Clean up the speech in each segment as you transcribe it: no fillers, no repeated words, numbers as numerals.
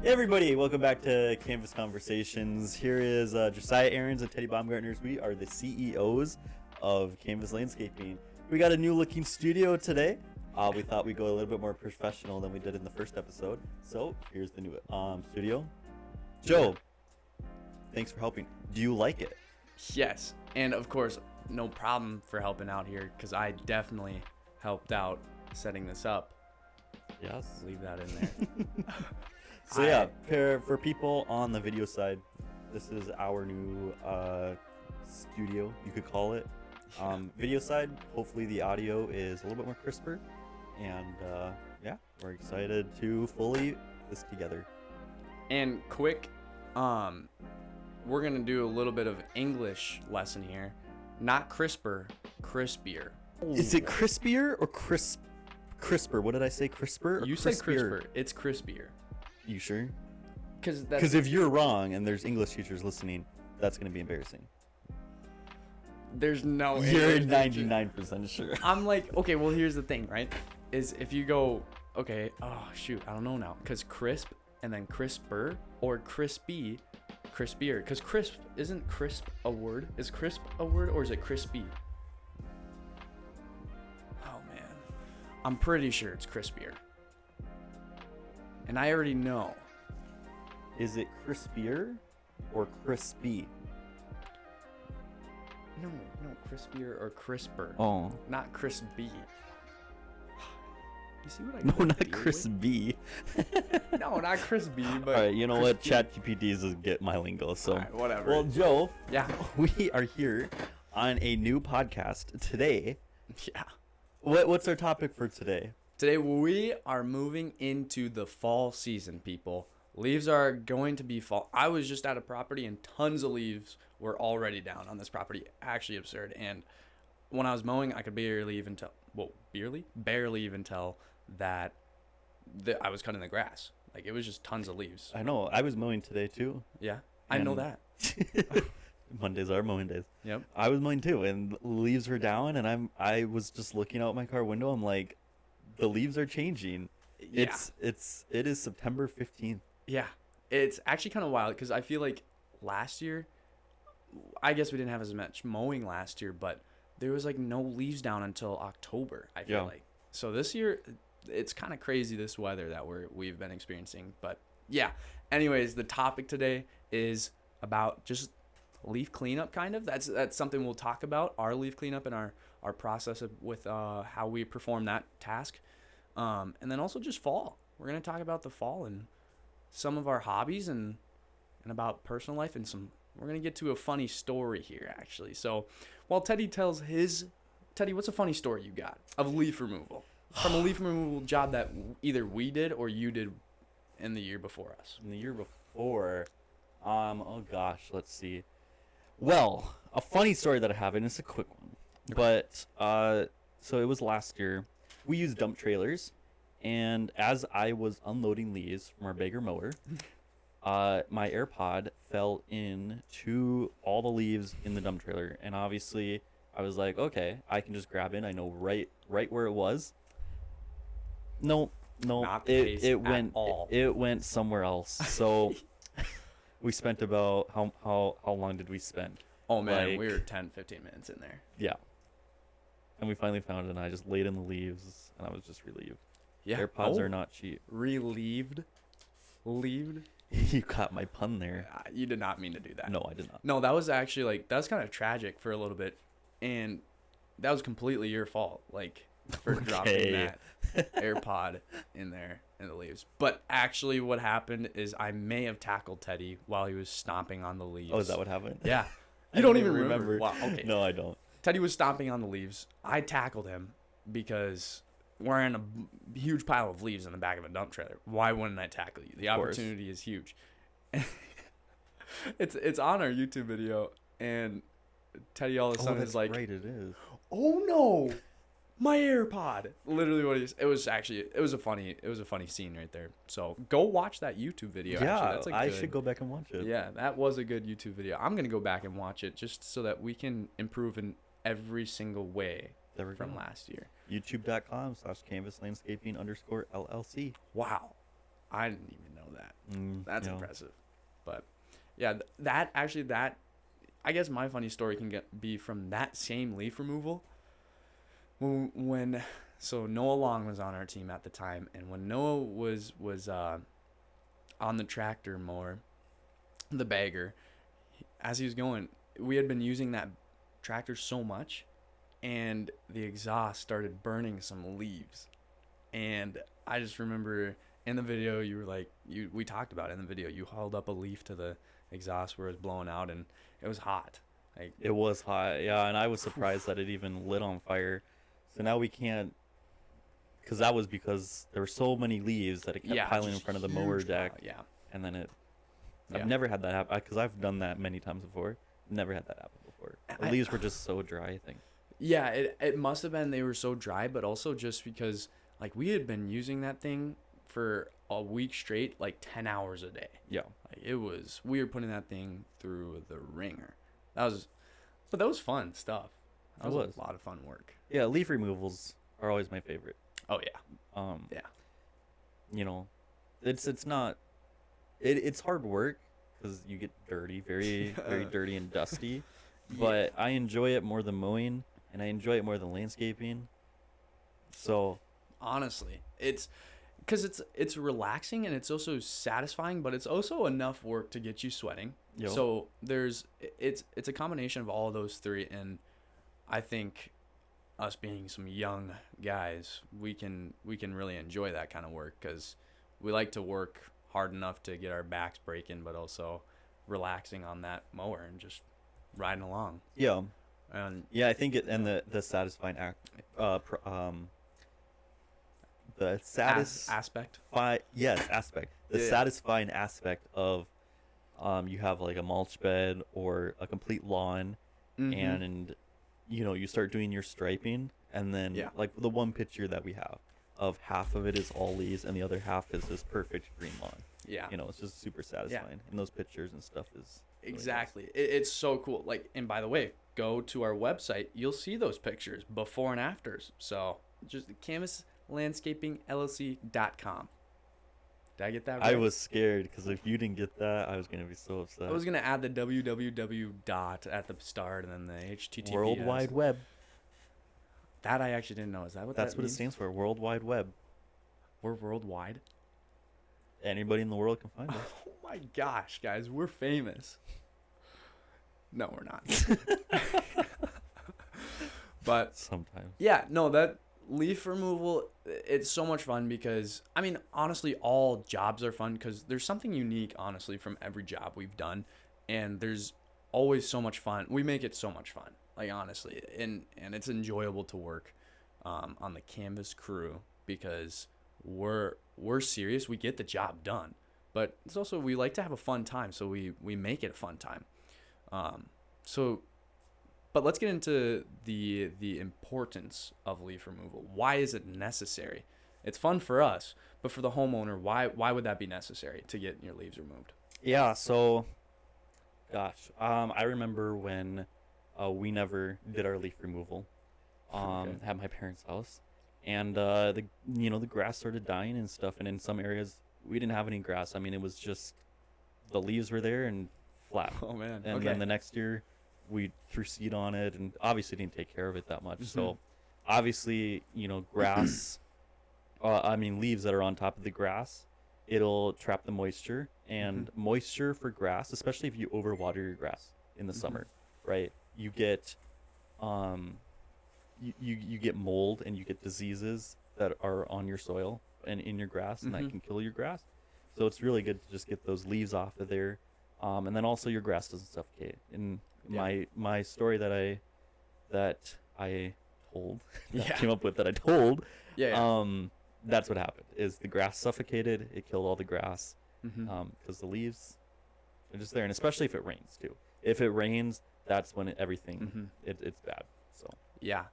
Hey everybody, welcome back to Canvas Conversations. Here is Josiah Ahrends and Teddy Baumgartners. We are the CEOs of Canvas Landscaping. We got a new looking studio today. We thought we'd go a little bit more professional than we did in the first episode. So here's the new studio. Joe, thanks for helping. Do you like it? Yes, and of course, no problem for helping out here because I definitely helped out setting this up. Yes. Leave that in there. So yeah, for people on the video side, this is our new studio, you could call it. Video side, hopefully the audio is a little bit more crisper, and yeah, we're excited to fully put this together. And quick, we're gonna do a little bit of English lesson here. Not crisper, crispier. Is it crispier or crisper? What did I say? Crisper? Or You say crisper. It's crispier. You sure? Because if you're wrong and there's English teachers listening, that's gonna be embarrassing. There's no. You're 99% sure. I'm like, okay, well, here's the thing, right? Is if you go, okay, oh shoot, I don't know now, because crisp and then crisper or crispy, crispier. Because crisp isn't crisp a word? Is crisp a word or is it crispy? Oh man, I'm pretty sure it's crispier. And I already know. Is it crispier or crispy? No, crispier or crisper. Oh. Not crispy. You see what I No, gotta not deal crispy. with? No, not crispy, but All right, you know what? crispy. ChatGPT is get my lingo, so. All right, whatever. Well, Joe, Yeah. we are here on a new podcast today. Yeah. What's our topic for today? Today we are moving into the fall season, people. Leaves are going to be fall. I was just at a property and tons of leaves were already down on this property. Actually absurd. And when I was mowing, I could barely even tell that I was cutting the grass. Like, it was just tons of leaves. I know. I was mowing today too. Yeah, I know that. Mondays are mowing days. Yep. I was mowing too, and leaves were down, and I was just looking out my car window. I'm like, the leaves are changing. Yeah. It is September 15th. Yeah, it's actually kind of wild because I feel like last year, I guess we didn't have as much mowing last year, but there was like no leaves down until October, I feel like. So this year, it's kind of crazy, this weather that we've been experiencing. But yeah, anyways, the topic today is about just leaf cleanup, kind of. That's something we'll talk about, our leaf cleanup and our process with how we perform that task. And then also just fall. We're going to talk about the fall and some of our hobbies and about personal life and we're going to get to a funny story here, actually. So while Teddy tells Teddy, what's a funny story you got of leaf removal? From a leaf removal job that either we did or you did in the year before us. In the year before, oh gosh, let's see. Well, a funny story that I have, and it's a quick one. But, so it was last year. We used dump trailers. And as I was unloading leaves from our bagger mower, my AirPod fell into all the leaves in the dump trailer. And obviously, I was like, okay, I can just grab it. I know right where it was. No, it went somewhere else. So we spent about how long did we spend? Oh man, we were 10-15 minutes in there. Yeah. And we finally found it, and I just laid in the leaves, and I was just relieved. Yeah. AirPods are not cheap. Relieved? You caught my pun there. You did not mean to do that. No, I did not. No, that was actually that was kind of tragic for a little bit, and that was completely your fault, for dropping that AirPod in there in the leaves. But actually, what happened is I may have tackled Teddy while he was stomping on the leaves. Oh, is that what happened? Yeah. You don't even remember. Wow. Okay. No, I don't. Teddy was stomping on the leaves. I tackled him because we're in a huge pile of leaves in the back of a dump trailer. Why wouldn't I tackle you? The opportunity is huge. It's on our YouTube video, and Teddy all of a sudden is like, right, it is. Oh no, my AirPod. Literally what it was a funny scene right there. So go watch that YouTube video. Yeah, I should go back and watch it. Yeah, that was a good YouTube video. I'm gonna go back and watch it just so that we can improve in every single way from last year. YouTube.com/canvaslandscaping_LLC. Wow. I didn't even know that. Mm, That's yeah. impressive. But yeah, that I guess my funny story can be from that same leaf removal. When so Noah Long was on our team at the time, and when Noah was on the tractor mower, the bagger, as he was going, we had been using that tractor so much, and the exhaust started burning some leaves. And I just remember in the video, you were like, we talked about it in the video, you hauled up a leaf to the exhaust where it was blowing out, and it was hot. Like, It was hot, yeah, and I was surprised that it even lit on fire. So now we can't, because that was because there were so many leaves that it kept piling in just front of the mower huge deck, pile, yeah. and then Yeah. I've never had that happen, because I've done that many times before. Never had that happen before. The leaves were just so dry, I think. Yeah, it must have been they were so dry, but also just because like we had been using that thing for a week straight, like 10 hours a day. Yeah. Like we were putting that thing through the ringer. But that was fun stuff. That was a lot of fun work. Yeah, leaf removals are always my favorite. Oh yeah. Yeah. You know, it's not, it's hard work because you get dirty, very very dirty and dusty. But I enjoy it more than mowing, and I enjoy it more than landscaping. So honestly, it's because it's relaxing and it's also satisfying, but it's also enough work to get you sweating. Yo. So it's a combination of all of those three, and I think us being some young guys, we can really enjoy that kind of work because we like to work hard enough to get our backs breaking, but also relaxing on that mower and just riding along. yeah, And yeah, I think the satisfying the aspect. aspect. The Yeah. satisfying aspect of you have like a mulch bed or a complete lawn, Mhm. and you start doing your striping, and then Yeah. like the one picture that we have of half of it is all leaves and the other half is this perfect green lawn. Yeah. It's just super satisfying, and those pictures and stuff is really nice. Exactly. It's so cool. Like, and by the way, go to our website. You'll see those pictures before and afters. So just canvaslandscapingllc.com. Did I get that right? I was scared because if you didn't get that, I was gonna be so upset. I was gonna add the www dot at the start and then the HTTPS. World Wide Web. That I actually didn't know. Is that what That's that what means? it stands for. World Wide Web. We're worldwide. Anybody in the world can find us. Oh my gosh, guys, we're famous. No, we're not. But Sometimes. yeah, no, that leaf removal, it's so much fun because, I mean, honestly, all jobs are fun because there's something unique, honestly, from every job we've done. And there's always so much fun. We make it so much fun, like, honestly. And it's enjoyable to work on the Canvas crew because we're serious. We get the job done. But it's also, we like to have a fun time, so we make it a fun time. But let's get into the importance of leaf removal. Why is it necessary? It's fun for us, but for the homeowner, why would that be necessary to get your leaves removed? Yeah, so gosh, I remember when we never did our leaf removal Okay. at my parents' house, and the grass started dying and stuff, and in some areas we didn't have any grass. I mean, it was just the leaves were there and flat. Oh man. And then the next year we threw seed on it and obviously didn't take care of it that much. Mhm. So obviously, grass, leaves that are on top of the grass, it'll trap the moisture, and moisture for grass, especially if you overwater your grass in the summer, right? You get, you get mold and you get diseases that are on your soil and in your grass, and that can kill your grass. So it's really good to just get those leaves off of there. And then also your grass doesn't suffocate. And my story that I told, came up with that I told, that's what happened. Is the grass suffocated? It killed all the grass because the leaves are just there, and especially if it rains too. If it rains, that's when everything it's bad. So yeah.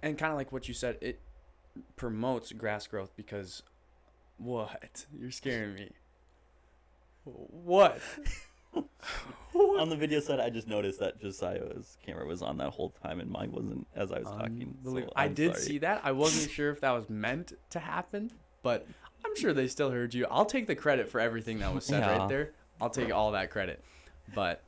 And kind of like what you said, it promotes grass growth because what? You're scaring me. What? on the video side, I just noticed that Josiah's camera was on that whole time and mine wasn't as I was talking. So I did sorry. see that. I wasn't sure if that was meant to happen, but I'm sure they still heard you. I'll take the credit for everything that was said Yeah. right there. I'll take all that credit. But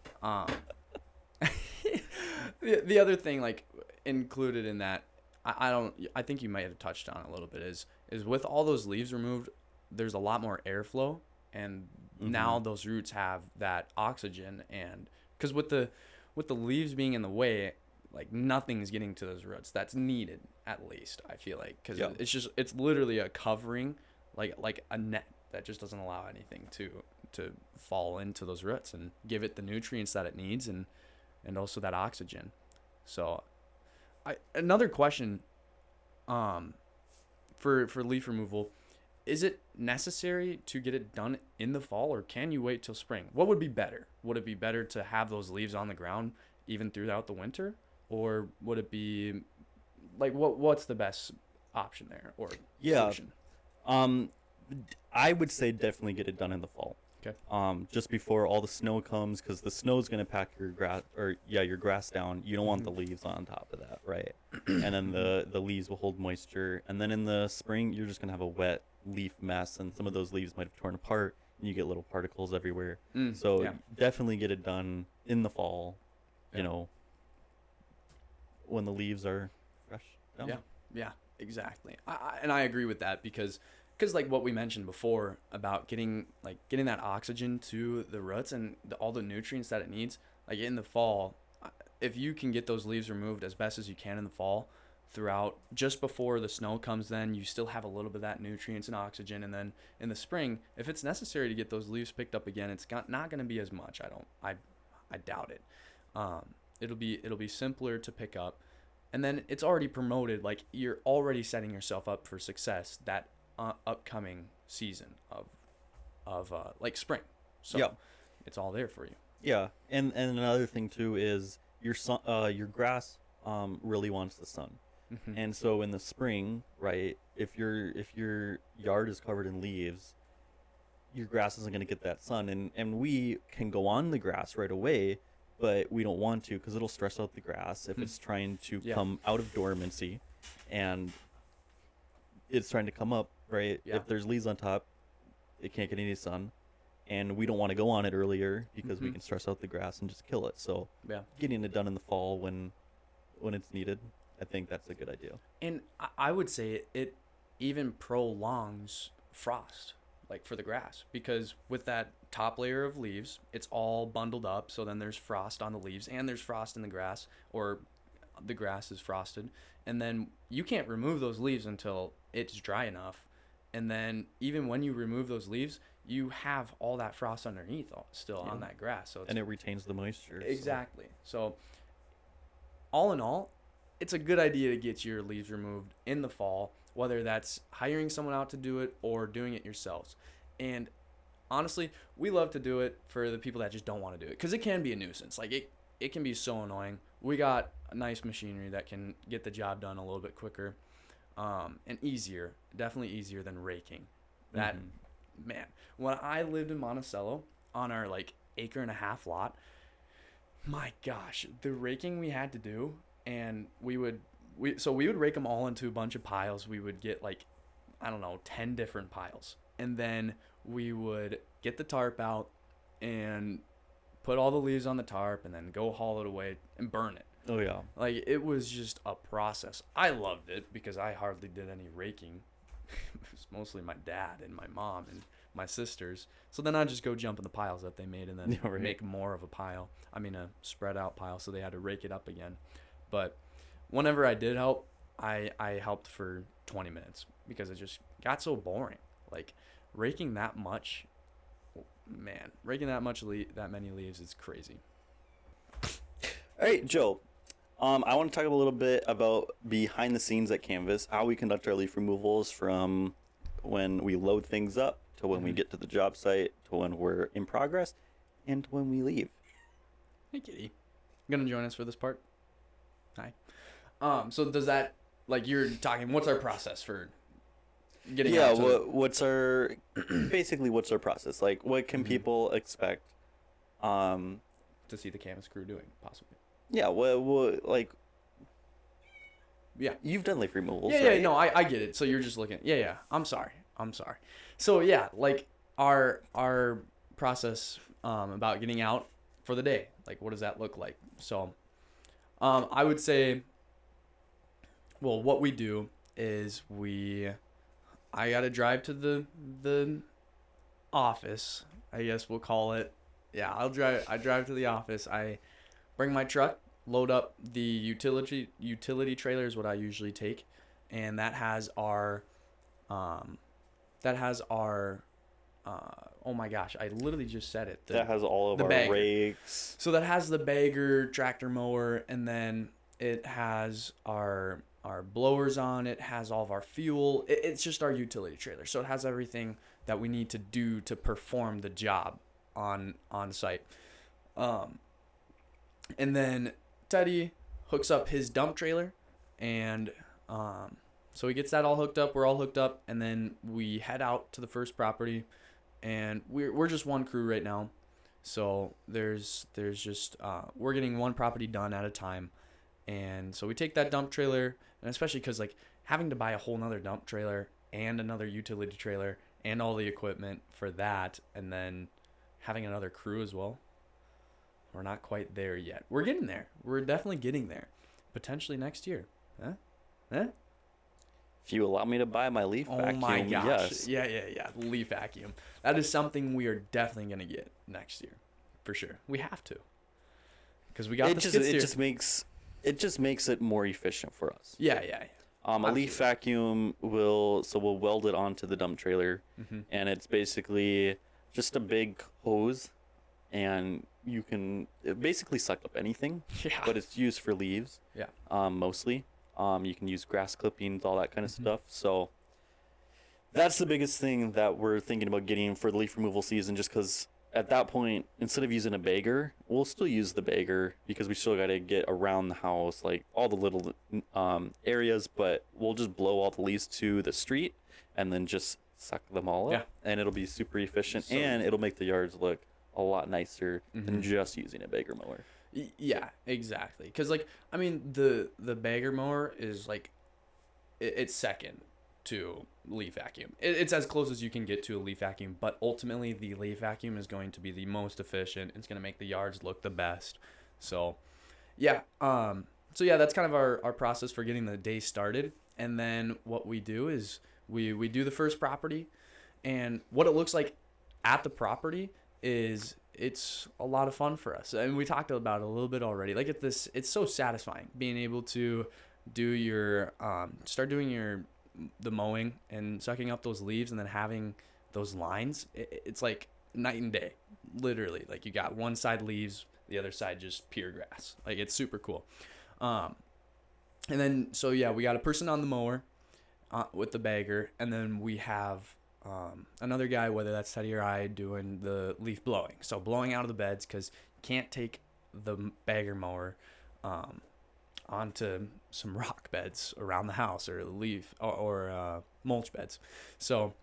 the other thing, like, included in that, I think you might have touched on it a little bit, is with all those leaves removed, there's a lot more airflow, and now those roots have that oxygen, and because with the leaves being in the way, like, nothing's getting to those roots that's needed, at least, I feel like, because it's literally a covering, like a net that just doesn't allow anything to fall into those roots and give it the nutrients that it needs, and also that oxygen. So another question, for leaf removal, is it necessary to get it done in the fall, or can you wait till spring? What would be better? Would it be better to have those leaves on the ground even throughout the winter, or would it be like, what's the best option there, or solution? I would say definitely get it done in the fall. Okay. Just before all the snow comes, because the snow is going to pack your grass down. You don't want the leaves on top of that, right? And then the leaves will hold moisture, and then in the spring you're just going to have a wet leaf mess, and some of those leaves might have torn apart, and you get little particles everywhere. So definitely get it done in the fall, you know, when the leaves are fresh down. Yeah, exactly. I agree with that, because like what we mentioned before about getting that oxygen to the roots and all the nutrients that it needs, like in the fall, if you can get those leaves removed as best as you can in the fall, throughout, just before the snow comes, then you still have a little bit of that nutrients and oxygen. And then in the spring, if it's necessary to get those leaves picked up again, it's not going to be as much. I doubt it. It'll be simpler to pick up, and then it's already promoted. Like, you're already setting yourself up for success that upcoming season of like spring. So it's all there for you. Yeah, and another thing too is your grass really wants the sun. And so in the spring, right, if your yard is covered in leaves, your grass isn't going to get that sun, and we can go on the grass right away, but we don't want to, because it'll stress out the grass if it's trying to come out of dormancy, and it's trying to come up, right? If there's leaves on top, it can't get any sun, and we don't want to go on it earlier because we can stress out the grass and just kill it. So getting it done in the fall when it's needed, I think that's a good idea. And I would say it even prolongs frost, like, for the grass, because with that top layer of leaves, it's all bundled up, so then there's frost on the leaves and there's frost in the grass, or the grass is frosted, and then you can't remove those leaves until it's dry enough. And then even when you remove those leaves, you have all that frost underneath still on that grass, so and it retains the moisture. Exactly. So all in all, it's a good idea to get your leaves removed in the fall, whether that's hiring someone out to do it or doing it yourselves. And honestly, we love to do it for the people that just don't want to do it, because it can be a nuisance. Like, it can be so annoying. We got a nice machinery that can get the job done a little bit quicker, and easier, definitely easier than raking. That, man, when I lived in Monticello on our, like, 1.5-acre lot, my gosh, the raking we had to do, and we would rake them all into a bunch of piles. We would get, like, I don't know, 10 different piles, and then we would get the tarp out and put all the leaves on the tarp, and then go haul it away and burn it. Oh yeah. Like, it was just a process. I loved it because I hardly did any raking. It was mostly my dad and my mom and my sisters. So then I'd just go jump in the piles that they made, and then make more of a pile. I mean, a spread out pile, so they had to rake it up again. But whenever I did help, I helped for 20 minutes because it just got so boring. Like, raking that much, man, that many leaves is crazy. All right, Joe. I want to talk a little bit about behind the scenes at Canvas, how we conduct our leaf removals from when we load things up to when we get to the job site to when we're in progress and to when we leave. Hey, Kitty. You gonna join us for this part? Hi. So does that, like, you're talking, what's our process for getting out to what's our basically what's our process? Like, what can people expect to see the Canvas crew doing, possibly? Yeah, like, you've done leaf removals, right? right? No, I get it. So you're just looking, I'm sorry. I'm sorry. So yeah, like our process about getting out for the day. Like, what does that look like? So, I would say, well, what we do is I gotta drive to the office. I guess we'll call it. Yeah, I drive to the office. I bring my truck, load up the utility trailer is what I usually take, and that has our oh my gosh, I literally just said it. That has all of our bagger. rakes. So that has the bagger, tractor mower, and then it has our blowers on it, has all of our fuel. It's just our utility trailer. So it has everything that we need to do to perform the job on site. And then Teddy hooks up his dump trailer, and so he gets that all hooked up. We're all hooked up, and then we head out to the first property, and we're just one crew right now. So there's just we're getting one property done at a time, and so we take that dump trailer, and especially because like having to buy a whole nother dump trailer and another utility trailer and all the equipment for that, and then having another crew as well. We're not quite there yet. We're getting there. We're definitely getting there. Potentially next year. Huh? If you allow me to buy my leaf vacuum, my gosh. yes. Yeah. Leaf vacuum. That is something we are definitely going to get next year. For sure. We have to. Because we got the skid steer. It just makes it more efficient for us. Yeah. A leaf vacuum we'll weld it onto the dump trailer, and it's basically just a big hose, and it basically suck up anything. Yeah. But it's used for leaves. Yeah. Mostly. You can use grass clippings, all that kind of stuff. So that's the biggest thing that we're thinking about getting for the leaf removal season, just because at that point, instead of using a bagger, we'll still use the bagger because we still got to get around the house, like all the little areas, but we'll just blow all the leaves to the street and then just suck them all up. Yeah. And it'll be super efficient, and it'll make the yards look a lot nicer than just using a bagger mower. Yeah, exactly. Because, like, I mean, the bagger mower is, like, it's second to leaf vacuum. It's as close as you can get to a leaf vacuum, but ultimately the leaf vacuum is going to be the most efficient. It's going to make the yards look the best. So, yeah. That's kind of our process for getting the day started. And then what we do is we do the first property, and what it looks like at the property is it's a lot of fun for us. And we talked about it a little bit already. Like it's so satisfying being able to do your start doing the mowing and sucking up those leaves, and then having those lines. It's like night and day, literally. Like you got one side leaves, the other side just pure grass. Like it's super cool. And then we got a person on the mower with the bagger, and then we have another guy, whether that's Teddy or I, doing the leaf blowing. So blowing out of the beds, because you can't take the bagger mower onto some rock beds around the house, or leaf or mulch beds. So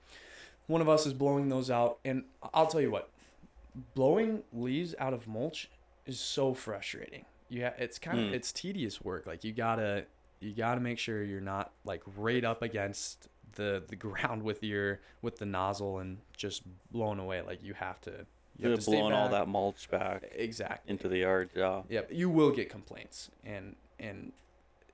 one of us is blowing those out, and I'll tell you what, blowing leaves out of mulch is so frustrating. It's kind of it's tedious work. Like you gotta make sure you're not like right up against the ground with the nozzle and just blown away. Like you have to blowing all that mulch back exactly into the yard. Yeah, you will get complaints, and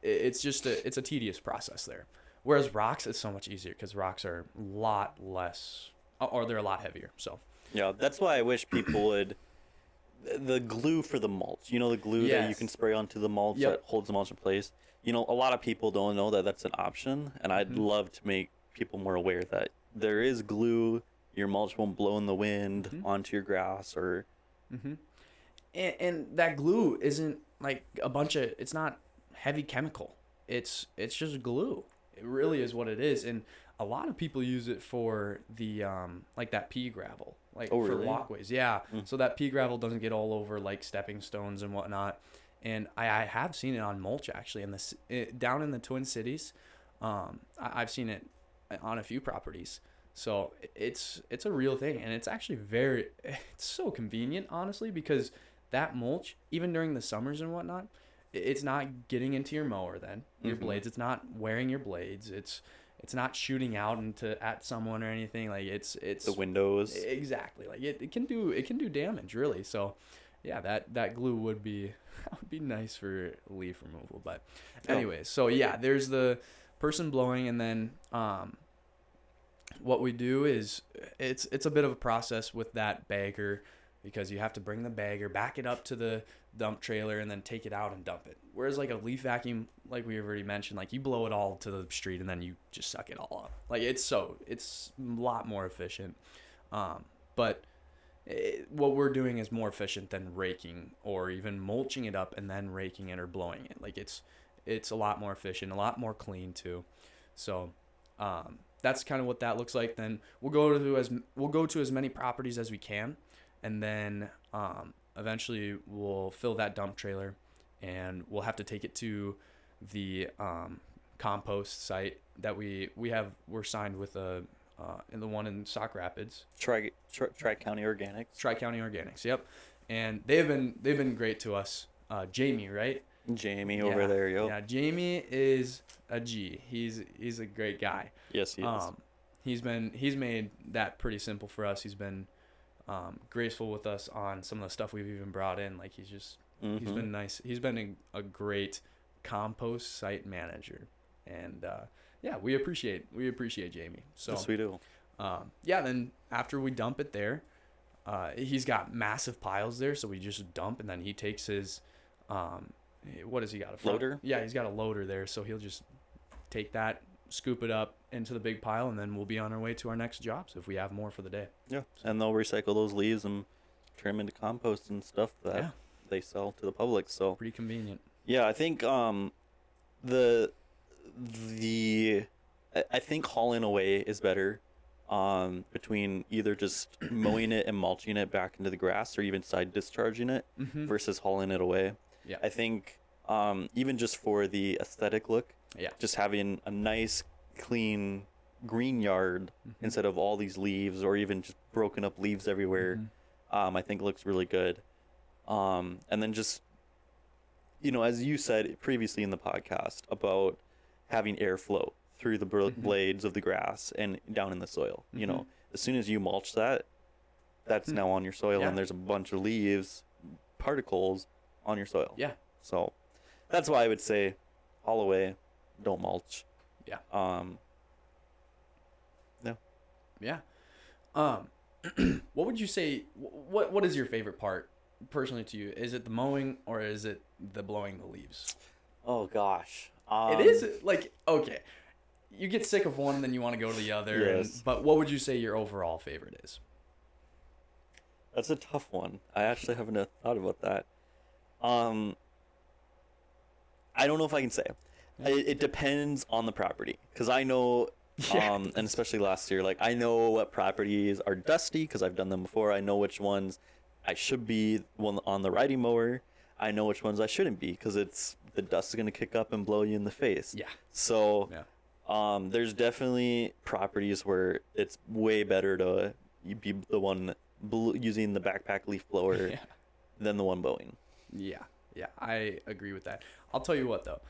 it's just it's a tedious process there. Whereas rocks is so much easier, because rocks are a lot less, or they're a lot heavier. So yeah, that's why I wish people would the glue for the mulch, the glue that you can spray onto the mulch that holds the mulch in place. A lot of people don't know that that's an option, and I'd love to make people more aware that there is glue. Your mulch won't blow in the wind onto your grass or. And that glue isn't like it's not heavy chemical. It's just glue. It really is what it is. And a lot of people use it for the like that pea gravel, like for walkways. Yeah. So that pea gravel doesn't get all over like stepping stones and whatnot. And I have seen it on mulch, actually, down in the Twin Cities. I've seen it on a few properties. So it's a real thing, and it's actually it's so convenient, honestly, because that mulch, even during the summers and whatnot, it's not getting into your mower then, your blades. It's not wearing your blades. it's not shooting out at someone or anything. Like it's The windows. exactly, like it can do damage really. So yeah, that glue would be nice for leaf removal. But anyway, so yeah, there's the person blowing, and then what we do is it's a bit of a process with that bagger, because you have to bring the bagger, back it up to the dump trailer, and then take it out and dump it. Whereas like a leaf vacuum, like we already mentioned, like you blow it all to the street and then you just suck it all up. Like it's a lot more efficient. But what we're doing is more efficient than raking or even mulching it up and then raking it or blowing it. Like it's a lot more efficient, a lot more clean too. So that's kind of what that looks like. Then we'll go to as many properties as we can, and then eventually we'll fill that dump trailer, and we'll have to take it to the compost site that we're signed with in the one in Sauk Rapids. Tri-County Organics. Tri-County Organics, yep. And they've been great to us. Jamie, right? Jamie over there, yo. Yeah, Jamie is a G. He's a great guy. Yes, he is. He's made that pretty simple for us. He's been graceful with us on some of the stuff we've even brought in. Like he's been nice. He's been a great compost site manager, and yeah, we appreciate Jamie. So yes, we do. Yeah, then after we dump it there, he's got massive piles there, so we just dump, and then he takes his what does he got? A loader? Yeah, he's got a loader there, so he'll just take that, scoop it up into the big pile, and then we'll be on our way to our next jobs if we have more for the day. Yeah, and they'll recycle those leaves and turn them into compost and stuff that they sell to the public. So pretty convenient. Yeah, I think I think hauling away is better. Between either just mowing it and mulching it back into the grass, or even side discharging it versus hauling it away. Yeah, I think even just for the aesthetic look, just having a nice clean green yard instead of all these leaves or even just broken up leaves everywhere, I think looks really good. And then just, as you said previously in the podcast about having airflow through the blades of the grass and down in the soil. As soon as you mulch that's now on your soil, and there's a bunch of leaves, particles on your soil. Yeah. So that's why I would say haul away, don't mulch. Yeah. Yeah. What would you say, what is your favorite part personally to you? Is it the mowing or is it the blowing the leaves? Oh gosh. It is like, okay, you get sick of one, then you want to go to the other. Yes. But what would you say your overall favorite is? That's a tough one. I actually haven't thought about that. I don't know if I can say. It depends on the property, because I know, and especially last year, like I know what properties are dusty because I've done them before. I know which ones I should be on the riding mower. I know which ones I shouldn't be, because the dust is going to kick up and blow you in the face. Yeah. So, there's definitely properties where it's way better to be the one using the backpack leaf blower than the one blowing. Yeah, I agree with that. I'll tell you what though,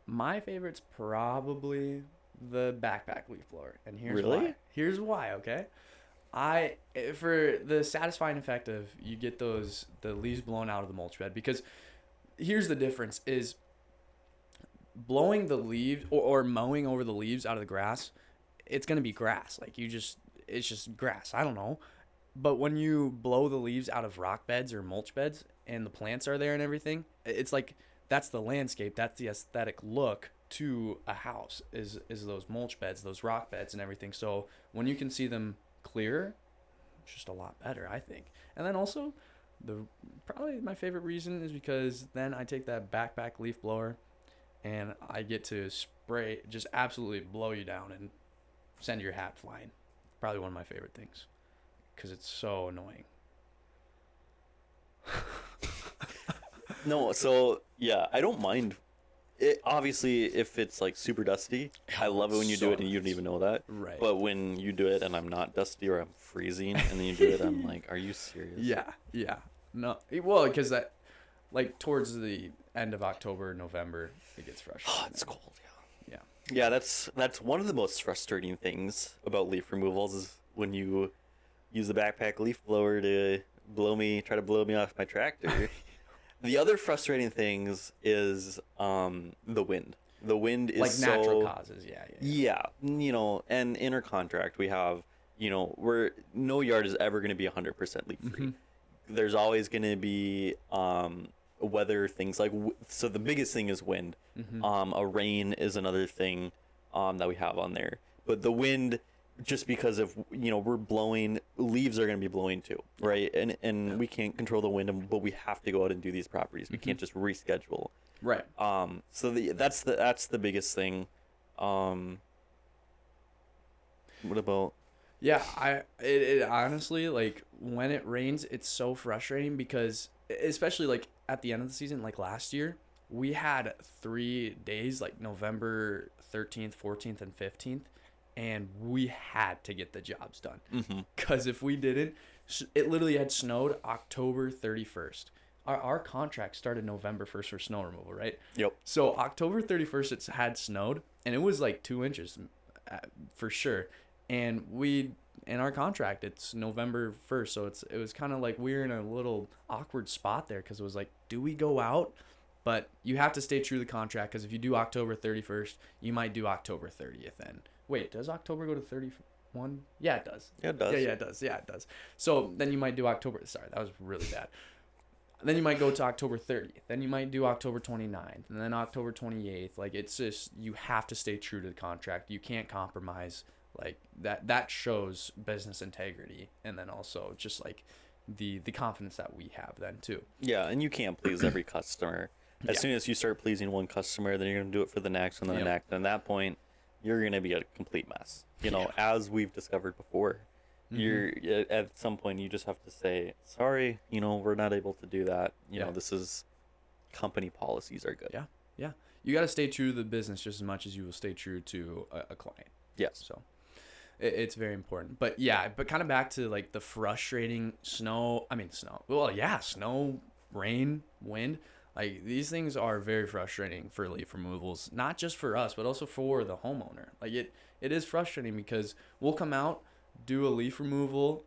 my favorite's probably the backpack leaf blower, and here's why. Here's why. Okay, for the satisfying effect of you get the leaves blown out of the mulch bed, because here's the difference is blowing the leaves or mowing over the leaves out of the grass, it's gonna be grass. Like it's just grass. I don't know. But when you blow the leaves out of rock beds or mulch beds and the plants are there and everything, it's like that's the landscape, that's the aesthetic look to a house is those mulch beds, those rock beds and everything. So when you can see them clear, it's just a lot better, I think. And then also probably my favorite reason is because then I take that backpack leaf blower and I get to spray, just absolutely blow you down and send your hat flying. Probably one of my favorite things, because it's so annoying. No, so yeah, I don't mind it. Obviously, if it's like super dusty, I love it when you do it and you don't even know that. Right. But when you do it and I'm not dusty or I'm freezing and then you do it, I'm like, are you serious? Yeah. No, well, because that, like towards the end of October, November, it gets fresh. Oh, it's cold. Yeah, that's one of the most frustrating things about leaf removals is when you use the backpack leaf blower to try to blow me off my tractor. The other frustrating things is the wind. The wind is like natural causes. Yeah, and in our contract we have, no yard is ever going to be 100% leak free. Mm-hmm. There's always going to be weather things like so the biggest thing is wind. Mm-hmm. A rain is another thing that we have on there, but the wind, just because of we're blowing, leaves are going to be blowing too, right? And we can't control the wind, but we have to go out and do these properties. We can't just reschedule, Right. so that's the biggest thing. What about it honestly, like, when it rains, it's so frustrating because, especially like at the end of the season, like last year, we had 3 days, like November 13th, 14th, and 15th, and we had to get the jobs done. Because if we didn't, it literally had snowed October 31st. Our contract started November 1st for snow removal, right? Yep. So October 31st, it had snowed, and it was like 2 inches for sure. And in our contract, it's November 1st, so it was kind of like we were in a little awkward spot there because it was like, do we go out? But you have to stay true to the contract, because if you do October 31st, you might do October 30th then. Wait, does October go to 31? Yeah, it does. Yeah, it does. Yeah, it does. Yeah, it does. So then you might do October. Sorry, that was really bad. Then you might go to October 30th. Then you might do October 29th. And then October 28th. Like, it's just, you have to stay true to the contract. You can't compromise. Like, that shows business integrity. And then also just, like, the confidence that we have then, too. Yeah, and you can't please every customer. As soon as you start pleasing one customer, then you're going to do it for the next and then the next. And at that point, you're going to be a complete mess. As we've discovered before. You're at some point you just have to say, sorry, we're not able to do that. This is, company policies are good. Yeah. You got to stay true to the business just as much as you will stay true to a client. Yes. So it's very important. But kind of back to like the frustrating snow, rain, wind. Like, these things are very frustrating for leaf removals, not just for us, but also for the homeowner. Like, it is frustrating because we'll come out, do a leaf removal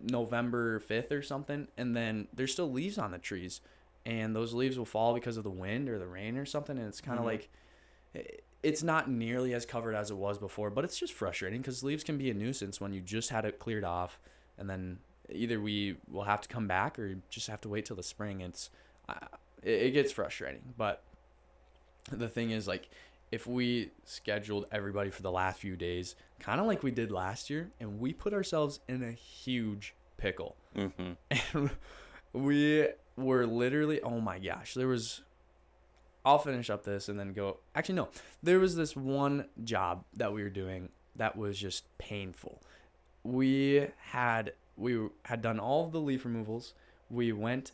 November 5th or something, and then there's still leaves on the trees, and those leaves will fall because of the wind or the rain or something, and it's kind of like, it's not nearly as covered as it was before, but it's just frustrating because leaves can be a nuisance when you just had it cleared off, and then either we will have to come back or you just have to wait till the spring. It gets frustrating, but the thing is, like, if we scheduled everybody for the last few days, kind of like we did last year, and we put ourselves in a huge pickle. And we were literally, oh my gosh, I'll finish up this and then go. Actually, no, there was this one job that we were doing that was just painful. We had done all of the leaf removals. We went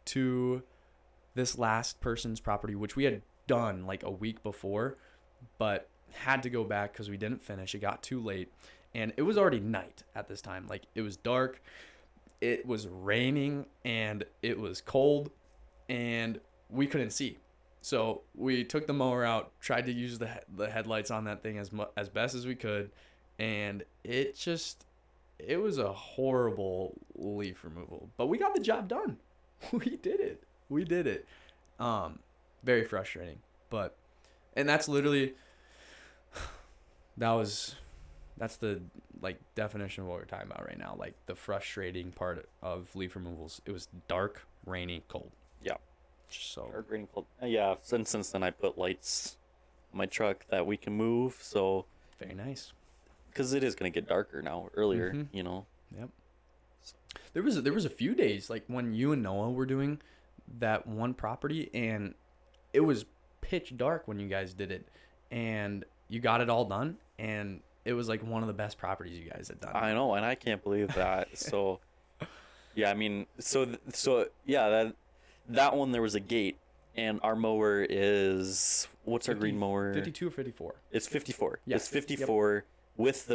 to this last person's property, which we had done like a week before, but had to go back because we didn't finish. It got too late, and it was already night at this time. Like, it was dark, it was raining, and it was cold, and we couldn't see. So we took the mower out, tried to use the headlights on that thing as best as we could, and it was a horrible leaf removal. But we got the job done. We did it. Very frustrating. And that's literally, that's the, like, definition of what we're talking about right now. Like, the frustrating part of leaf removals. It was dark, rainy, cold. Yeah. So Dark, rainy, cold. Yeah. Since then I put lights on my truck that we can move. So very nice. Because it is going to get darker now, earlier, Yep. So. There was a few days, like, when you and Noah were doing that one property, and it was pitch dark when you guys did it, and you got it all done, and it was like one of the best properties you guys had done. I know, and I can't believe that. So yeah, I mean, that one, there was a gate, and our mower is, what's 50, our green mower? 52 or 54? It's 54. Yeah. It's 54. Yep. With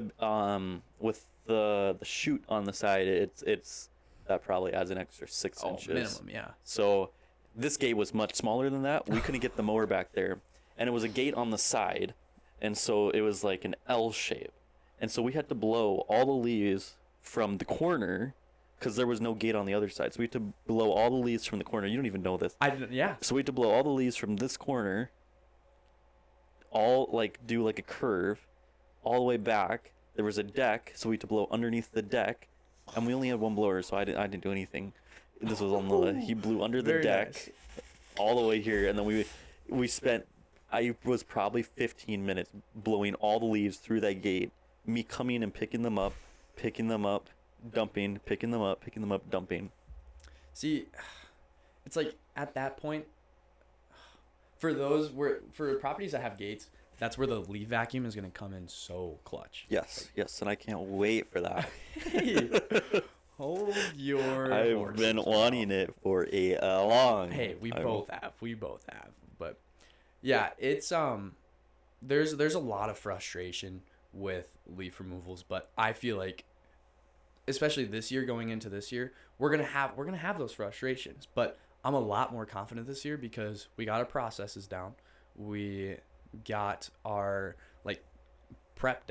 the chute on the side. It's that probably adds an extra 6 inches. Minimum, yeah. So this gate was much smaller than that. We couldn't get the mower back there, and it was a gate on the side, and so it was like an L shape, and so we had to blow all the leaves from the corner because there was no gate on the other side. So we had to blow all the leaves from the corner. You don't even know this. Yeah. So we had to blow all the leaves from this corner, all like do like a curve, all the way back. There was a deck, so we had to blow underneath the deck, and we only had one blower, so I didn't do anything. This was on the he blew under the deck, nice. all the way here, and then we spent. I was probably 15 minutes blowing all the leaves through that gate. Me coming and picking them up, dumping, picking them up, dumping. See, it's like at that point, for properties that have gates, that's where the leaf vacuum is going to come in so clutch. Yes, and I can't wait for that. Hey, hold your I've horses, been wanting it for a long. Hey, we both have. But yeah, it's there's a lot of frustration with leaf removals, but I feel like, especially this year, going into this year, we're gonna have those frustrations. But I'm a lot more confident this year because we got our processes down, we got our prep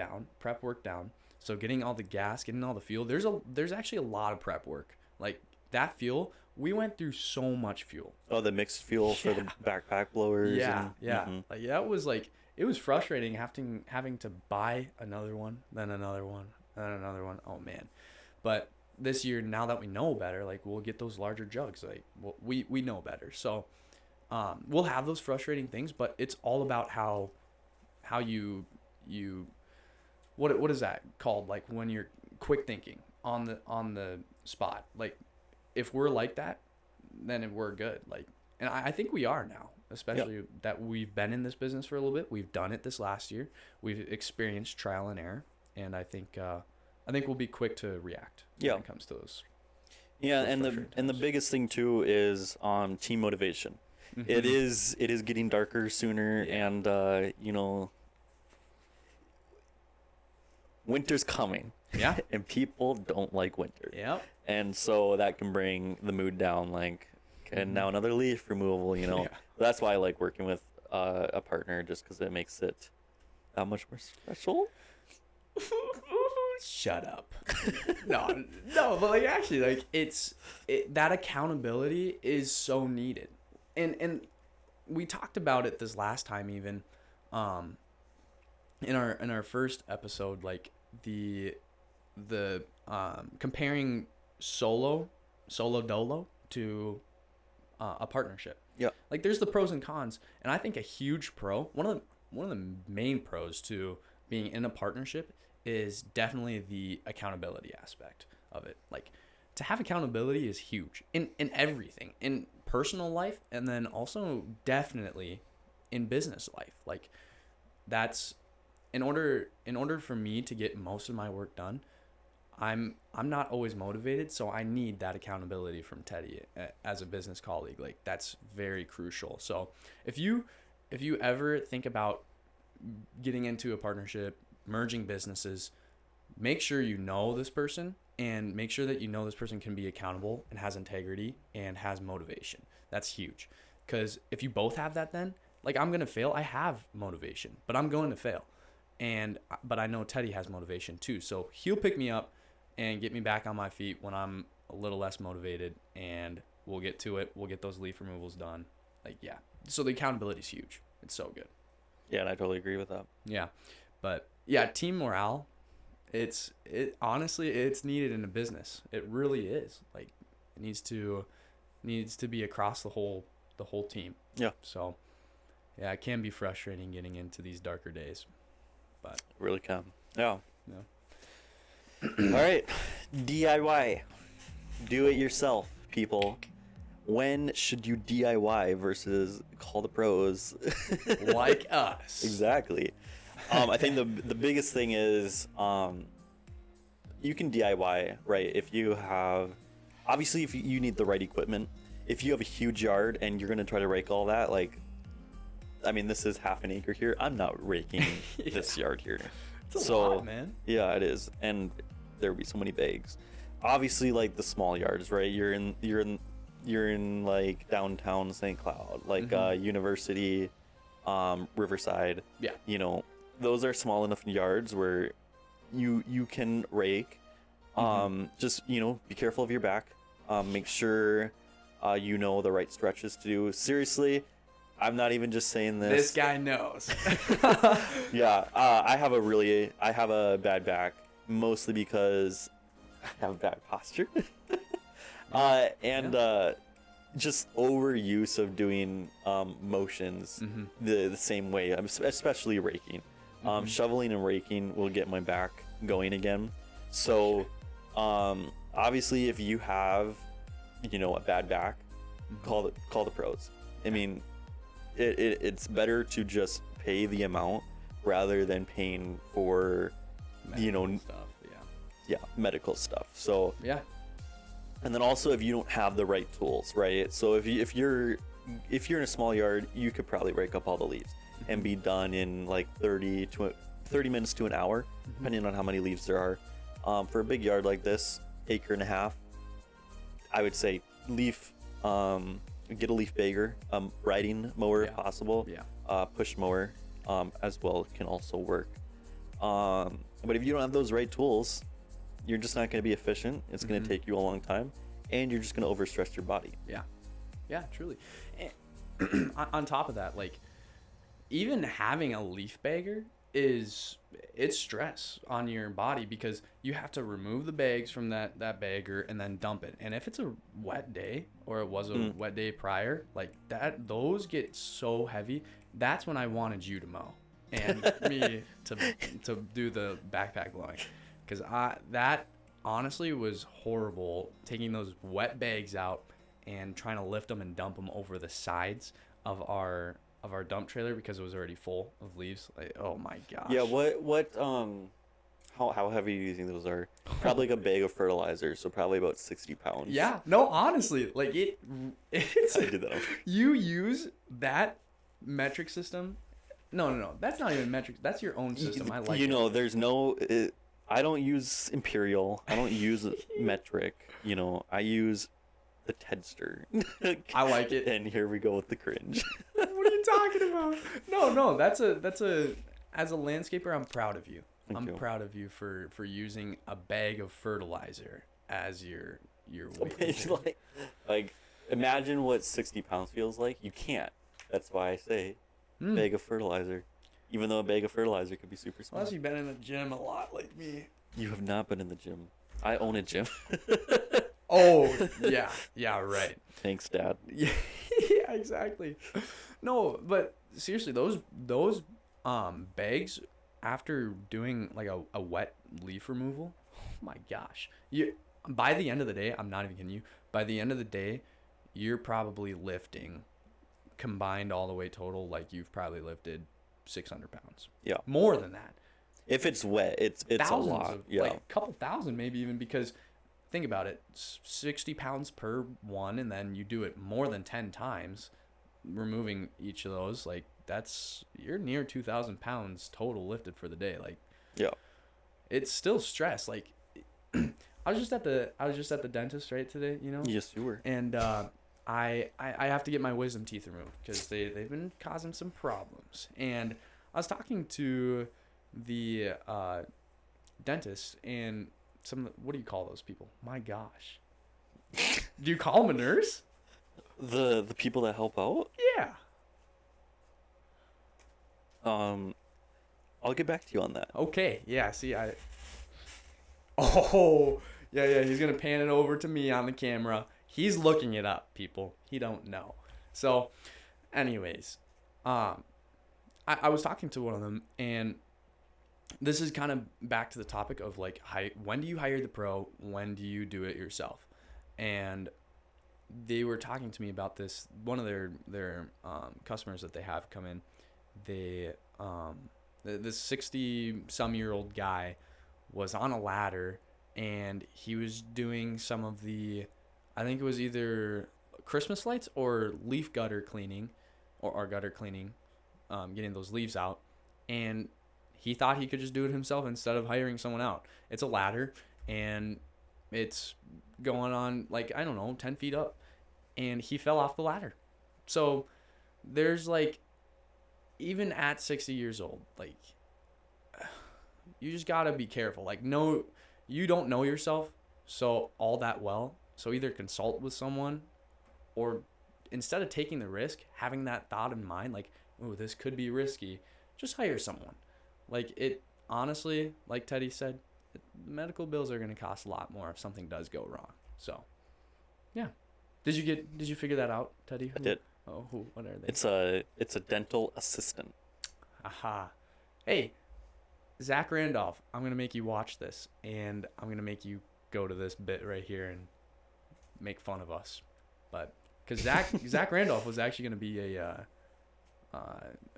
work down. So getting all the gas, getting all the fuel, there's actually a lot of prep work. Like that fuel, we went through so much fuel. Oh, the mixed fuel for the backpack blowers. Yeah. Mm-hmm. Like that was it was frustrating having to buy another one, then another one, then another one. Oh man. But this year, now that we know better, we'll get those larger jugs. We know better. So we'll have those frustrating things, but it's all about how you what is that called? Like when you're quick thinking on the spot. Like if we're like that, then we're good. And I think we are now, especially that we've been in this business for a little bit. We've done it this last year. We've experienced trial and error, and I think we'll be quick to react when it comes to those. Yeah, and the biggest thing too is team motivation. Mm-hmm. It is getting darker sooner, and winter's coming. Yeah. And people don't like winter. Yep. And so that can bring the mood down, and now another leaf removal, Yeah. That's why I like working with a partner, just because it makes it that much more special. Shut up. No, but actually, that accountability is so needed. And we talked about it this last time, even in our first episode, the comparing solo dolo to a partnership. Yeah. There's the pros and cons, and I think a huge pro, one of the main pros to being in a partnership is definitely the accountability aspect of it. To have accountability is huge in everything, in personal life, and then also definitely in business life. That's in order for me to get most of my work done. I'm not always motivated, so I need that accountability from Teddy as a business colleague. That's very crucial. So if you ever think about getting into a partnership, merging businesses, make sure you know this person, and make sure that you know this person can be accountable and has integrity and has motivation. That's huge, because if you both have that, then I'm gonna fail. I have motivation, but I'm going to fail, but I know Teddy has motivation too, so he'll pick me up and get me back on my feet when I'm a little less motivated, and we'll get to it. We'll get those leaf removals done. So the accountability is huge. It's so good. Yeah, and I totally agree with that. Yeah, but yeah, team morale, honestly, it's needed in a business. It really is. It needs to be across the whole team. Yeah. So yeah, it can be frustrating getting into these darker days, but it really can. Yeah. Yeah. All right, DIY, do it yourself, people. When should you DIY versus call the pros? Like us. Exactly. I think the biggest thing is you can DIY, right? If you need the right equipment. If you have a huge yard and you're gonna try to rake all that, this is half an acre here. I'm not raking this yard here. It's a lot, man. Yeah, it is, and there would be so many bags. Obviously, the small yards, right? You're in downtown St. Cloud, University, Riverside. Yeah. those are small enough yards where you can rake. Just, be careful of your back. Make sure the right stretches to do. Seriously, I'm not even just saying this. This guy knows. Yeah, I have a bad back, mostly because I have bad posture. Just overuse of doing motions the same way, especially raking. Shoveling and raking will get my back going again. So obviously, if you have a bad back, call the pros. I mean, it's better to just pay the amount rather than paying for Medical stuff. Yeah, medical stuff. So Yeah. and then also if you don't have the right tools, right? So if you're in a small yard, you could probably rake up all the leaves and be done in like 30 minutes to an hour, depending on how many leaves there are. For a big yard like this, 1.5 acres, I would say get a leaf bagger, riding mower if possible. Yeah. Push mower as well can also work. But if you don't have those right tools, you're just not going to be efficient. It's going to take you a long time, and you're just going to overstress your body. Yeah, truly. And on top of that, like, even having a leaf bagger it's stress on your body, because you have to remove the bags from that bagger and then dump it. And if it's a wet day, or it was a wet day prior, like that, those get so heavy. That's when I wanted you to mow and me to do the backpack blowing, because that honestly was horrible, taking those wet bags out and trying to lift them and dump them over the sides of our dump trailer, because it was already full of leaves. Like, oh my gosh. Yeah, how heavy do you think those are? Probably like a bag of fertilizer, so probably about 60 pounds. Yeah, no, honestly, like it's I did that. you use that metric system. No, that's not even metric. That's your own system. I like it. There's no I don't use imperial. I don't use metric. I use the Tedster. I like it. And here we go with the cringe. What are you talking about? No, that's a as a landscaper, I'm proud of you. I'm proud of you for using a bag of fertilizer as your weight. like imagine what 60 pounds feels like. You can't. That's why I say bag of fertilizer. Even though a bag of fertilizer could be super small. Unless you've been in the gym a lot like me. You have not been in the gym. I own a gym. Oh, yeah, right. Thanks, Dad. Yeah, exactly. No, but seriously, those bags, after doing like a wet leaf removal, oh my gosh. By the end of the day, I'm not even kidding you, by the end of the day, you're probably lifting, combined all the way total, like you've probably lifted 600 pounds. Yeah. More than that. If it's wet, it's Thousands a lot. Like a couple thousand maybe, even, because think about it, 60 pounds per one, and then you do it more than 10 times, removing each of those, like you're near 2,000 pounds total lifted for the day. Like, yeah, it's still stress. Like, I was just at the dentist right today, Yes, you were. and I have to get my wisdom teeth removed because they've been causing some problems. And I was talking to the dentist, and what do you call those people? My gosh. Do you call them a nurse? The people that help out? Yeah. I'll get back to you on that. Okay. Yeah. See, Oh, yeah. He's gonna pan it over to me on the camera. He's looking it up, people. He don't know. So, anyways, I was talking to one of them, and this is kind of back to the topic of like, when do you hire the pro? When do you do it yourself? And they were talking to me about this. One of their customers that they have come in, this 60-some-year-old guy was on a ladder, and he was doing some of the, I think it was either Christmas lights or leaf gutter cleaning, or gutter cleaning, getting those leaves out, and he thought he could just do it himself instead of hiring someone out. It's a ladder, and it's going on, like, I don't know, 10 feet up, and he fell off the ladder. So there's, like, even at 60 years old, like, you just gotta be careful. Like, no, you don't know yourself so all that well. So either consult with someone, or instead of taking the risk, having that thought in mind, like, oh, this could be risky, just hire someone. Like, it honestly, like Teddy said, medical bills are gonna cost a lot more if something does go wrong. So, yeah. Did you figure that out, Teddy? I did. Oh, who? What are they? It's a dental assistant. Aha. Hey, Zach Randolph, I'm going to make you watch this, and I'm going to make you go to this bit right here and make fun of us. But, because Zach Randolph was actually going to be a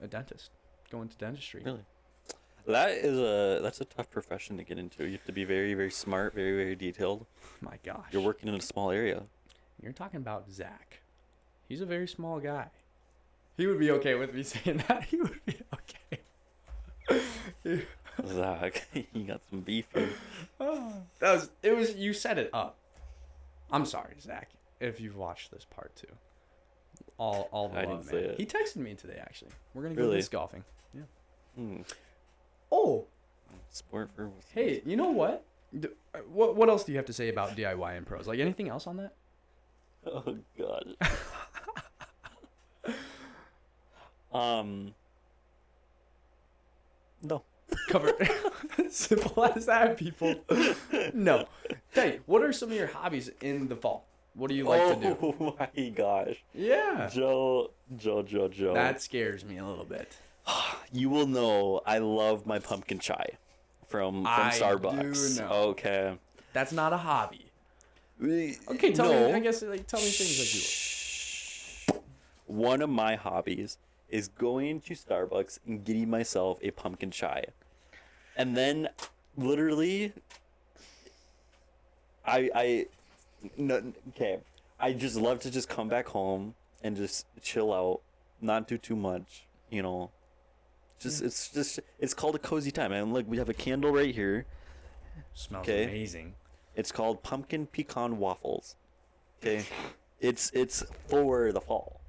dentist, going to dentistry. Really? That's a tough profession to get into. You have to be very, very smart, very, very detailed. My gosh. You're working in a small area. You're talking about Zach. He's a very small guy. He would be okay with me saying that. He would be okay. Zach, you got some beef here. You set it up. I'm sorry, Zach, if you've watched this part too. All the I love, didn't say man. it. He texted me today, actually. We're gonna go Really? disc golfing. Yeah. Hmm. Oh, Sport for. hey, you know what? What else do you have to say about DIY and pros? Like, anything else on that? Oh God. No. Cover. Simple as that, people. No. Hey, what are some of your hobbies in the fall? What do you like to do? Oh my gosh. Yeah. Joe. That scares me a little bit. You will know I love my pumpkin chai from Starbucks. do know. Okay. That's not a hobby. Okay, tell me. I guess tell me things like you. One of my hobbies is going to Starbucks and getting myself a pumpkin chai, and then literally, I just love to just come back home and just chill out, not do too much, you know. It's called a cozy time. And look, we have a candle right here. Smells Okay. amazing. It's called pumpkin pecan waffles. Okay, it's for the fall.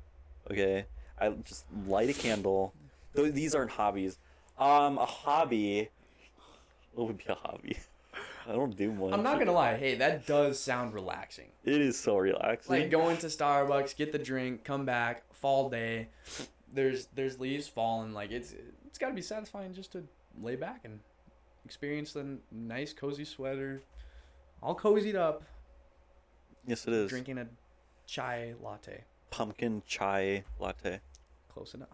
Okay, I just light a candle. These aren't hobbies. A hobby. What would be a hobby? I don't do much. I'm not gonna lie. Hey, that does sound relaxing. It is so relaxing. Like going to Starbucks, get the drink, come back, fall day. There's leaves falling. Like it's got to be satisfying just to lay back and experience the nice cozy sweater, all cozied up. Yes, it is. Drinking a chai latte. Pumpkin chai latte. Close enough.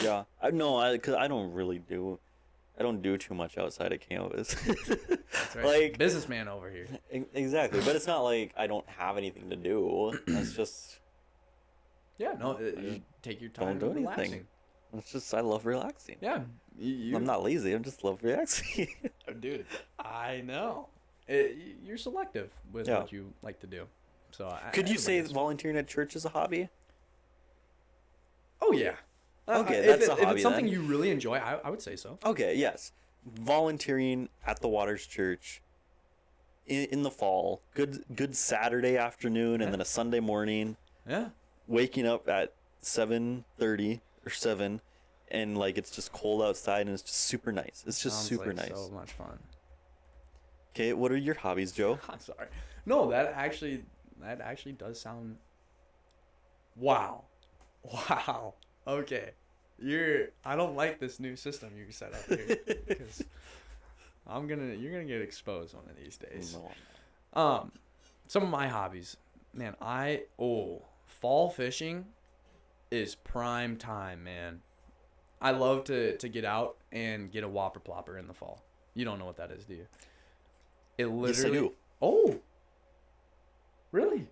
Yeah, because I don't do too much outside of campus. That's right. Like Businessman over here. Exactly, but it's not like I don't have anything to do. It's just Yeah, no, you take your time don't do relaxing. anything. It's just I love relaxing. Yeah, I'm not lazy. I just love relaxing. dude. I know. You're selective with Yeah. what you like to do. So Could you say everybody is. volunteering at church is a hobby? Oh yeah. Okay, If that's a if hobby it's something then. you really enjoy, I would say so. Okay, yes. Volunteering at the Waters Church in the fall. Good Saturday afternoon and then a Sunday morning. Yeah. Waking up at 7:30 or 7 and like it's just cold outside and it's just super nice. It's just Sounds super like nice. So much fun. Okay, what are your hobbies, Joe? I'm sorry. No, that actually does sound. Wow. Okay. I don't like this new system you set up here because you're gonna get exposed one of these days. No. Some of my hobbies, man. Fall fishing is prime time, man. I love to get out and get a whopper plopper in the fall. You don't know what that is, do you? It literally. Yes, I do. Oh. Really?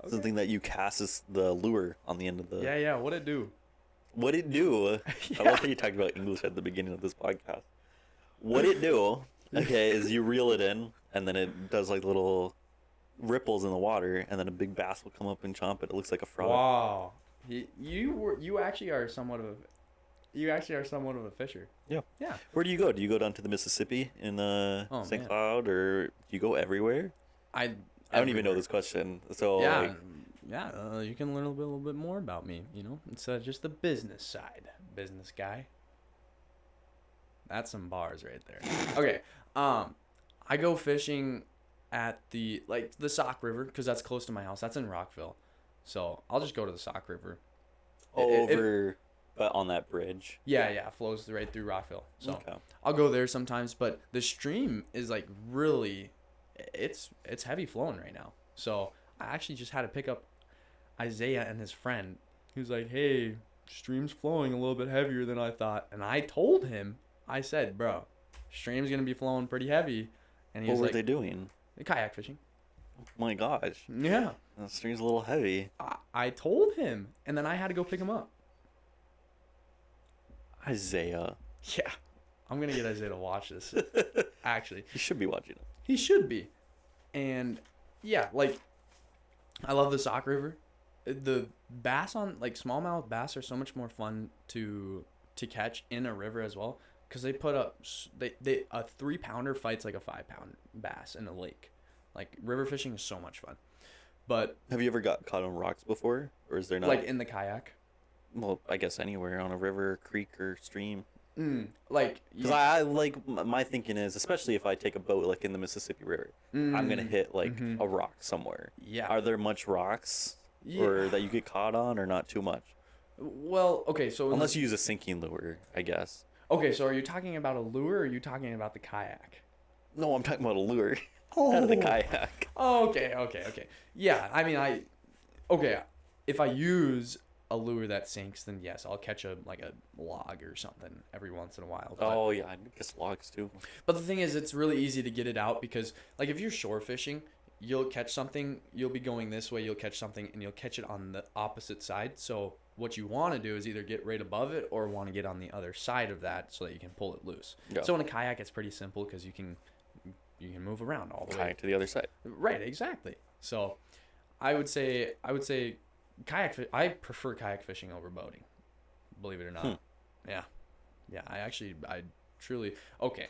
Okay. Something that you cast is the lure on the end of the. Yeah. What'd it do? What it do? I love how you talked about English at the beginning of this podcast. What it do? Okay, is you reel it in, and then it does like little ripples in the water, and then a big bass will come up and chomp it. It looks like a frog. Wow. You actually are somewhat of a fisher. Yeah. Yeah. Where do you go? Do you go down to the Mississippi in St. Man. Cloud, or do you go everywhere? I don't even know this question. So Yeah. like, You can learn a little bit more about me. You know, it's just the business side, business guy. That's some bars right there. Okay. I go fishing at the Sauk River because that's close to my house. That's in Rockville, so I'll just go to the Sauk River. But on that bridge. Yeah, it flows right through Rockville. So Okay. I'll go there sometimes, but the stream is like really, it's heavy flowing right now. So I actually just had to pick up Isaiah and his friend. He was like, "Hey, stream's flowing a little bit heavier than I thought," and I told him, I said, "Bro, stream's gonna be flowing pretty heavy," and he What was were like, they doing? "Kayak fishing." Oh my gosh. Yeah, That string's a little heavy. I told him, and then I had to go pick him up. Isaiah. Yeah, I'm gonna get Isaiah to watch this. Actually, He should be watching it. he should be. And yeah, like I love the Sauk River. The bass on like smallmouth bass are so much more fun to catch in a river as well because they put up they a 3-pounder fights like a 5-pound bass in a lake. Like river fishing is so much fun. But Have you ever got caught on rocks before? Or is there not? like in the kayak, Well, I guess anywhere on a river, creek, or stream. like Because I like my thinking is, especially if I take a boat like in the Mississippi River, I'm gonna hit like a rock somewhere. yeah. Are there much rocks, Yeah. or that you get caught on, or not too much? Well, okay, so Unless you use a sinking lure, I guess. okay, so are you talking about a lure or are you talking about the kayak? No, I'm talking about a lure. Out of the kayak. Oh, okay. Yeah, I mean, okay, if I use a lure that sinks, then yes, I'll catch a log or something every once in a while. But, Oh yeah, I guess logs too. but the thing is, it's really easy to get it out because, like, if you're shore fishing, you'll catch something, you'll be going this way, you'll catch something, and you'll catch it on the opposite side. So what you want to do is either get right above it or want to get on the other side of that so that you can pull it loose. Yeah. So in a kayak, it's pretty simple because you can move around all the way. Kayak to the other side. Right, exactly. So I would say I prefer kayak fishing over boating. Believe it or not. Yeah. I truly okay.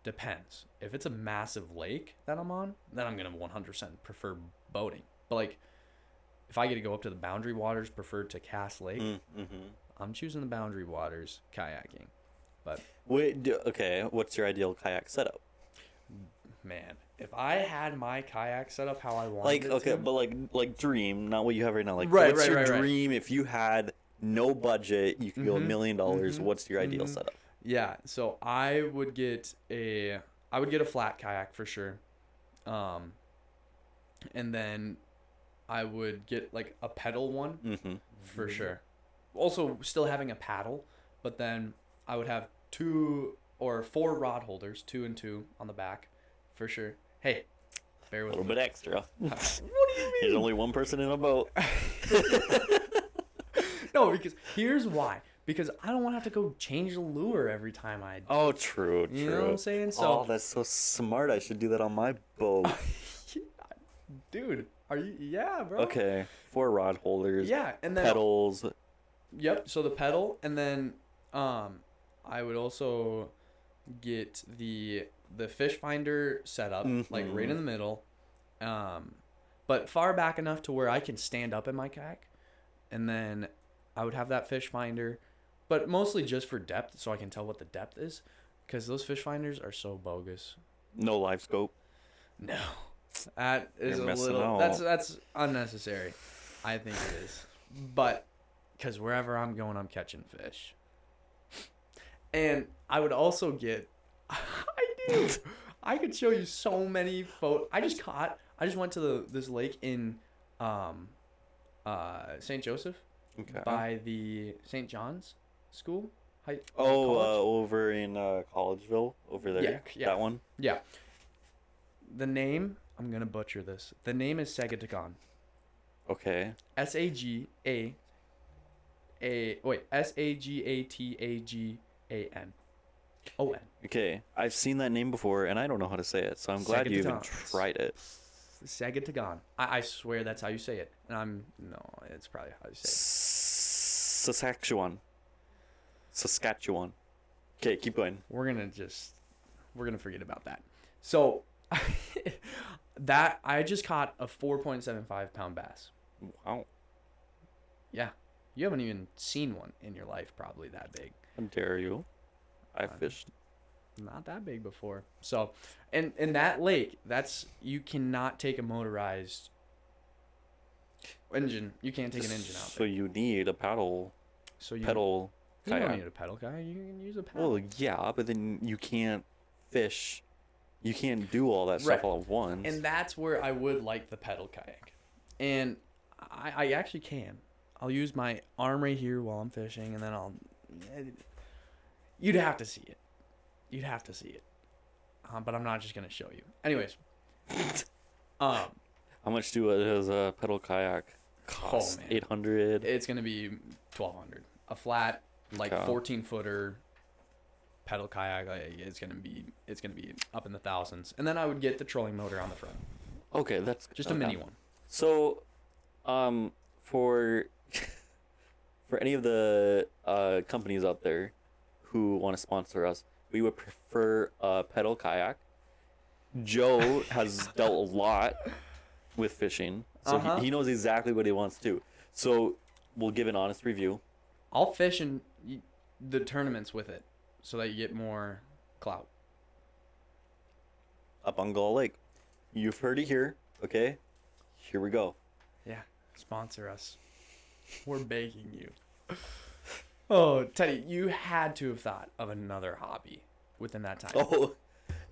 Depends. If it's a massive lake that I'm on, then I'm going to 100% prefer boating. But like if I get to go up to the boundary waters, prefer to cast lake, I'm choosing the boundary waters kayaking. But okay, what's your ideal kayak setup? man, if I had my kayak set up how I wanted it Okay, to, but like dream, not what you have right now. Like, Right, what's right, your right, right. dream if you had no budget, you could go $1 million. What's your ideal setup? yeah, so I would get a flat kayak for sure. And then I would get like a pedal one for sure. Also still having a paddle, but then I would have 2 or 4 rod holders, 2 and 2 on the back for sure. Hey, bear A with little me. bit extra. What do you mean? There's only one person in a boat. No, because here's why. Because I don't want to have to go change the lure every time I. Oh, true. You know what I'm saying? So, Oh, that's so smart. I should do that on my boat. dude, are you? Yeah, bro. Okay, 4 rod holders. Yeah, and then Pedals. Yep. So the pedal, and then I would also get the fish finder set up like right in the middle, but far back enough to where I can stand up in my kayak, and then I would have that fish finder, but mostly just for depth, so I can tell what the depth is, because those fish finders are so bogus. No live scope. No, that is You're a missing little. out. That's unnecessary. I think it is, but because wherever I'm going, I'm catching fish. And I would also get. I could show you so many photos. I just went to this lake in, St. Joseph, Okay. by the St. John's School. College? Over in Collegeville, over there. Yeah. That one. Yeah. The name, I'm gonna butcher this. The name is Sagatagan. Okay. Sagatagan. Okay. I've seen that name before, and I don't know how to say it, so I'm glad you even Sagatagan. tried it. Sagatagan. I swear that's how you say it. And it's probably how you say Saskatchewan. Okay, keep going. it. We're gonna forget about that. So that I just caught a 4.75 pound bass. Wow. Yeah. You haven't even seen one in your life probably that big. How dare you? I fished. Not that big before. So, and that lake, you cannot take a motorized engine. You can't take an engine out So there. you need a pedal You kayak. don't need a pedal kayak. You can use a pedal. Well, yeah, but then you can't fish. You can't do all that stuff Right. all at once. And that's where I would like the pedal kayak. And I actually can. I'll use my arm right here while I'm fishing, and then you'd have to see it. You'd have to see it. But I'm not just going to show you. Anyways. How much does a pedal kayak cost? man. 800. It's going to be $1,200. A flat, like Okay. 14-footer pedal kayak, it's going to be up in the thousands. And then I would get the trolling motor on the front. Okay, that's Just a mini one. So, for any of the companies out there who want to sponsor us, we would prefer a pedal kayak. Joe has dealt a lot with fishing, so he knows exactly what he wants to do. So we'll give an honest review. I'll fish in the tournaments with it so that you get more clout. Up on Gull Lake. You've heard it here, okay? Here we go. Yeah, sponsor us. We're begging you. Oh, Teddy, you had to have thought of another hobby within that time. Oh,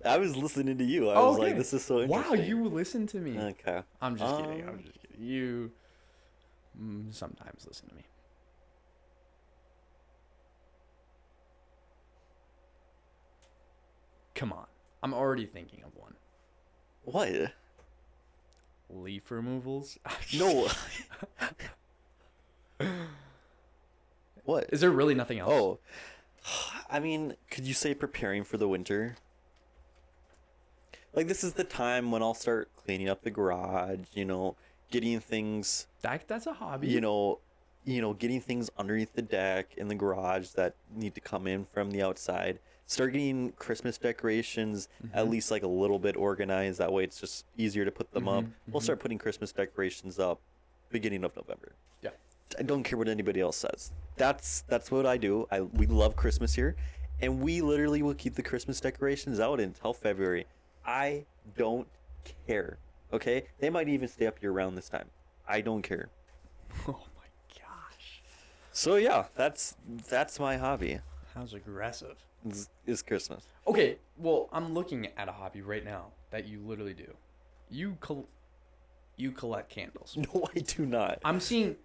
I was listening to you. I was like, this is so interesting. Wow, you listen to me. Okay. I'm just kidding. You sometimes listen to me. Come on. I'm already thinking of one. What? Leaf removals? No. What? Is there really nothing else? Oh, I mean, could you say preparing for the winter? Like, this is the time when I'll start cleaning up the garage, getting things, That's a hobby. getting things underneath the deck in the garage that need to come in from the outside. Start getting Christmas decorations at least like a little bit organized. That way it's just easier to put them up. We'll start putting Christmas decorations up beginning of November. Yeah. I don't care what anybody else says. That's what I do. We love Christmas here, and we literally will keep the Christmas decorations out until February. I don't care. Okay? They might even stay up year round this time. I don't care. Oh my gosh. So yeah, that's my hobby. How's aggressive. Is Christmas. Okay, well, I'm looking at a hobby right now that you literally do. You collect candles. No, I do not. I'm seeing.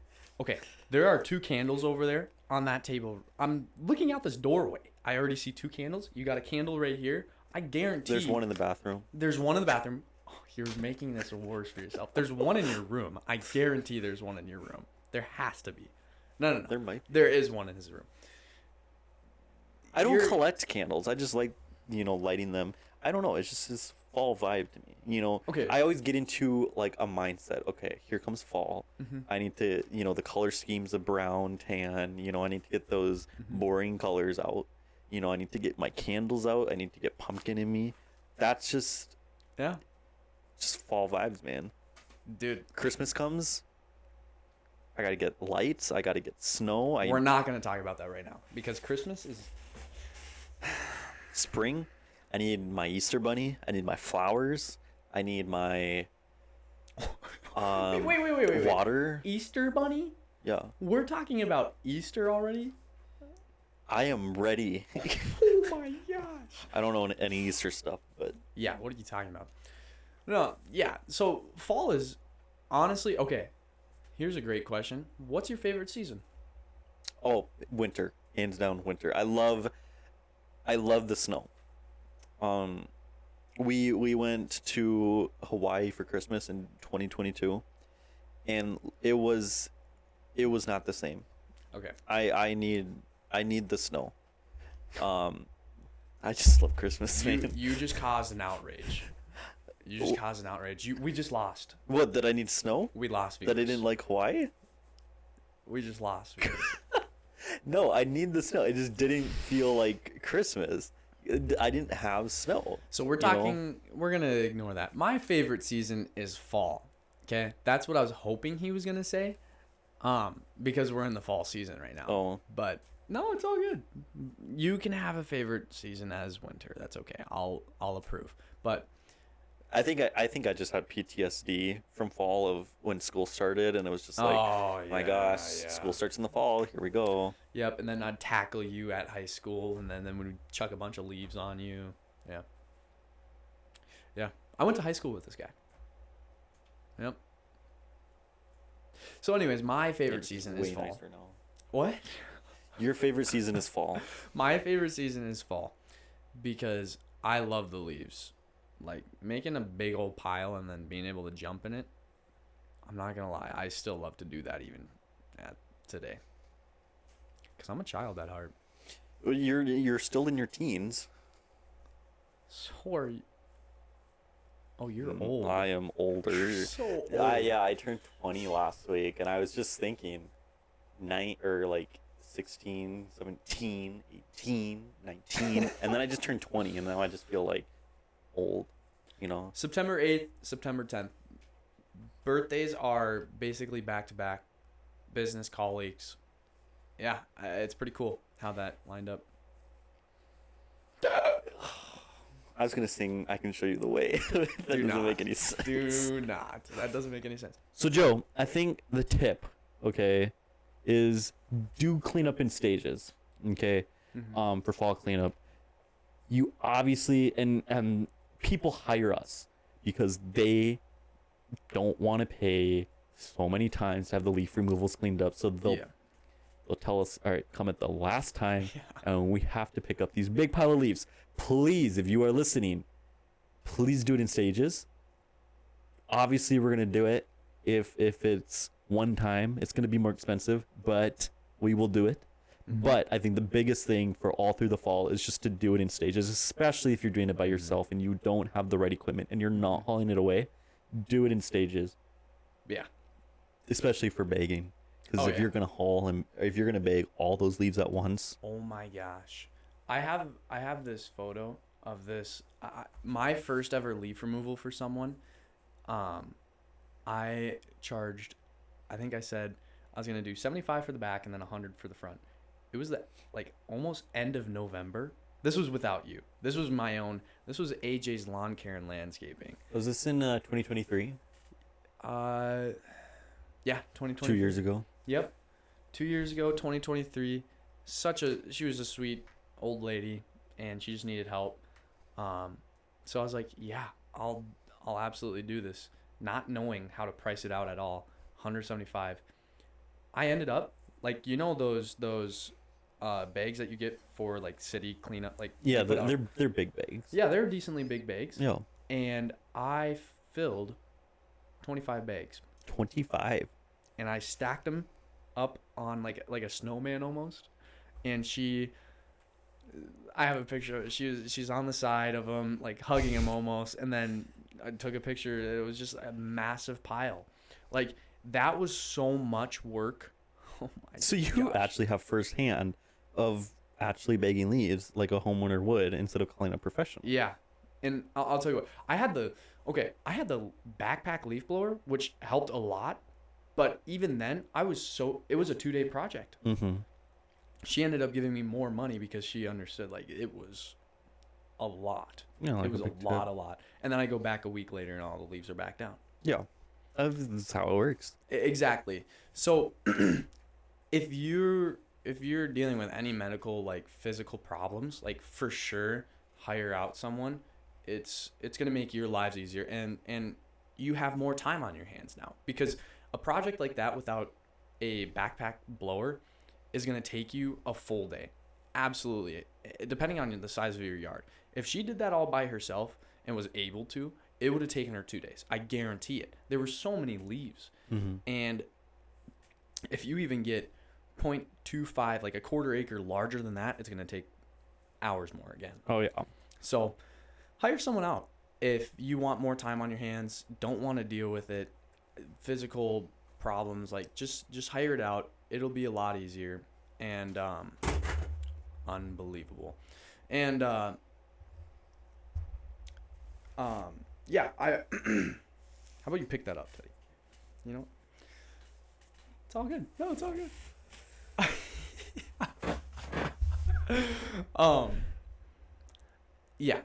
Okay, there are 2 candles over there on that table. I'm looking out this doorway. I already see 2 candles. You got a candle right here. I guarantee. There's one in the bathroom. There's one in the bathroom. Oh, you're making this worse for yourself. There's one in your room. I guarantee there's one in your room. There has to be. No. There might be. There is one in his room. I don't collect candles. I just like, lighting them. I don't know. It's just this fall vibe to me. Okay. I always get into like a mindset. Okay, here comes fall. I need to, the color schemes of brown, tan. I need to get those boring colors out. I need to get my candles out. I need to get pumpkin in me. That's just fall vibes, man. Dude, Christmas comes. I gotta get lights. I gotta get snow. we're not going to talk about that right now because Christmas is... Spring. I need my Easter bunny. I need my flowers. I need my wait. water. Easter bunny? Yeah. We're talking about Easter already? I am ready. Oh my gosh. I don't know any Easter stuff, but Yeah, what are you talking about? No, yeah. So fall is honestly okay. Here's a great question. What's your favorite season? oh, winter, hands down winter. I love the snow. We went to Hawaii for Christmas in 2022, and it was not the same. Okay. I need the snow. I just love Christmas, man. You just caused an outrage. We just lost. What, that I need snow? We lost viewers. That I didn't like Hawaii? We just lost viewers. No, I need the snow. It just didn't feel like Christmas. I didn't have snow. So we're talking, we're going to ignore that. My favorite season is fall. Okay. That's what I was hoping he was going to say. because we're in the fall season right now. Oh, But no, it's all good. You can have a favorite season as winter. That's okay. I'll approve. But I think I just had PTSD from fall of when school started, and it was just like, my gosh, school starts in the fall. Here we go. Yep, and then I'd tackle you at high school, and then we'd chuck a bunch of leaves on you. Yeah. Yeah. I went to high school with this guy. Yep. So anyways, my favorite It's season way is fall. nicer now. What? Your favorite season is fall. My favorite season is fall because I love the leaves. Like making a big old pile and then being able to jump in it. I'm not going to lie. I still love to do that even today. Because I'm a child at heart. You're still in your teens. So are you. Oh, you're old. I am older. You're so old. Yeah, I turned 20 last week, and I was just thinking, 16, 17, 18, 19, and then I just turned 20, and now I just feel like old, you know? September 8th, September 10th. Birthdays are basically back-to-back. Business colleagues. Yeah, it's pretty cool how that lined up. I was going to sing I Can Show You the Way. That doesn't make any sense. Do not. That doesn't make any sense. So, Joe, I think the tip, okay, is do clean up in stages, okay, for fall cleanup. You obviously, and people hire us because they don't want to pay so many times to have the leaf removals cleaned up, so they'll tell us, all right, come at the last time, and we have to pick up these big pile of leaves. Please, if you are listening, please do it in stages. Obviously, we're gonna do it. If it's one time, it's gonna be more expensive, but we will do it. But I think the biggest thing for all through the fall is just to do it in stages, especially if you're doing it by yourself and you don't have the right equipment and you're not hauling it away. Do it in stages. Yeah. Especially for bagging. Because if you're going to haul and if you're going to bag all those leaves at once. Oh my gosh. I have this photo of this. My first ever leaf removal for someone. I charged, I think I said I was going to do 75 for the back and then 100 for the front. It was almost end of November. This was without you. This was my own. This was AJ's Lawn Care and Landscaping. Was this in 2023? Yeah, 2023. 2 years ago. Yep. 2 years ago, 2023. She was a sweet old lady and she just needed help. So I was like, yeah, I'll absolutely do this. Not knowing how to price it out at all. 175. I ended up those bags that you get for city cleanup, they're big bags. Yeah, they're decently big bags. Yeah. And I filled 25 bags. 25. And I stacked them up on like a snowman almost. And I have a picture of it. She's on the side of them, hugging him almost. And then I took a picture. It was just a massive pile. That was so much work. Oh my So you actually have firsthand of actually bagging leaves like a homeowner would instead of calling a professional. Yeah. And I'll tell you what, I had the backpack leaf blower, which helped a lot. But even then, it was a 2-day project. Mm-hmm. She ended up giving me more money because she understood it was a lot. Yeah, it was a lot. And then I go back a week later and all the leaves are back down. Yeah. That's how it works. Exactly. So if you're dealing with any medical physical problems, for sure hire out someone. It's going to make your lives easier and you have more time on your hands now, because a project like that without a backpack blower is going to take you a full day. Absolutely. Depending on the size of your yard. If she did that all by herself and was able to, it would have taken her 2 days. I guarantee it. There were so many leaves. Mm-hmm. And if you even get 0.25, a quarter acre larger than that, it's going to take hours more again. Oh, yeah. So hire someone out. If you want more time on your hands, don't want to deal with it, physical problems, just hire it out. It'll be a lot easier and unbelievable. And yeah, how about you pick that up, Teddy? You know, It's all good. No, it's all good. Yeah,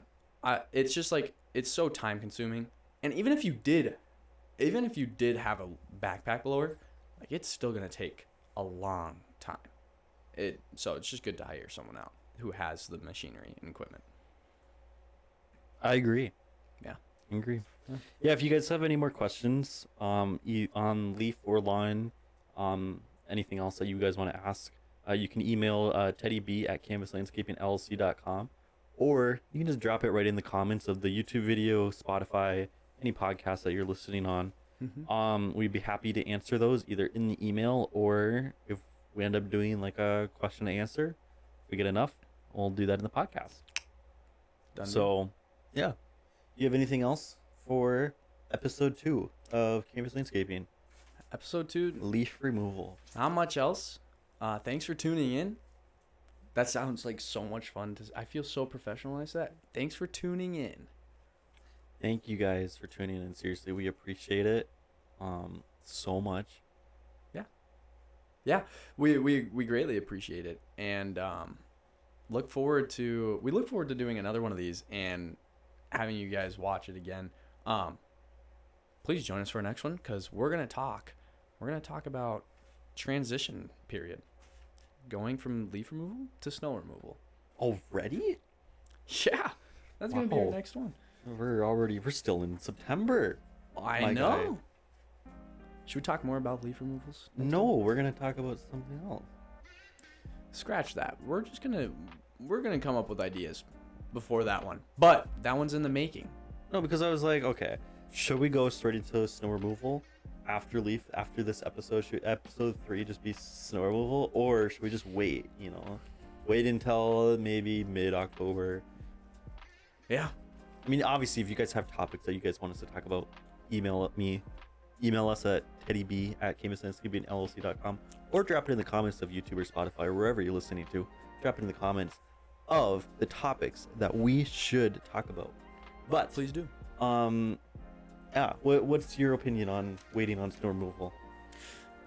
it's just like it's so time consuming, and even if you did have a backpack blower, like it's still gonna take a long time. So it's just good to hire someone out who has the machinery and equipment. I agree. Yeah. I agree. Yeah, if you guys have any more questions on leaf or line, anything else that you guys want to ask, you can email teddyb@canvaslandscapingllc.com, or you can just drop it right in the comments of the YouTube video, Spotify, any podcast that you're listening on. Mm-hmm. We'd be happy to answer those either in the email, or if we end up doing like a question and answer, if we get enough, we'll do that in the podcast. Done. So, yeah. You have anything else for episode 2 of Canvas Landscaping? Episode 2, Leaf removal. not much else. Thanks for tuning in. That sounds like so much fun. I feel so professional when I say that. Thanks for tuning in. Thank you guys for tuning in. Seriously, we appreciate it so much. Yeah, we greatly appreciate it, and look forward to doing another one of these and having you guys watch it again. Please join us for our next one, because we're gonna talk about transition period, going from leaf removal to snow removal. Already? Yeah, that's gonna be our Wow. next one. We're still in September. I My know. guy. Should we talk more about leaf removals? No, we're gonna talk about something else. Scratch that. We're gonna come up with ideas before that one, but that one's in the making. No, because I was like, okay, should we go straight into snow removal after this episode? Should episode 3 just be snow removal, or should we just wait? Wait until maybe mid-October. Yeah. I mean, obviously, if you guys have topics that you guys want us to talk about, email us at teddyb@canvaslandscapingllc.com, or drop it in the comments of YouTube or Spotify or wherever you're listening to. Drop it in the comments of the topics that we should talk about. But Please do. yeah, what's your opinion on waiting on snow removal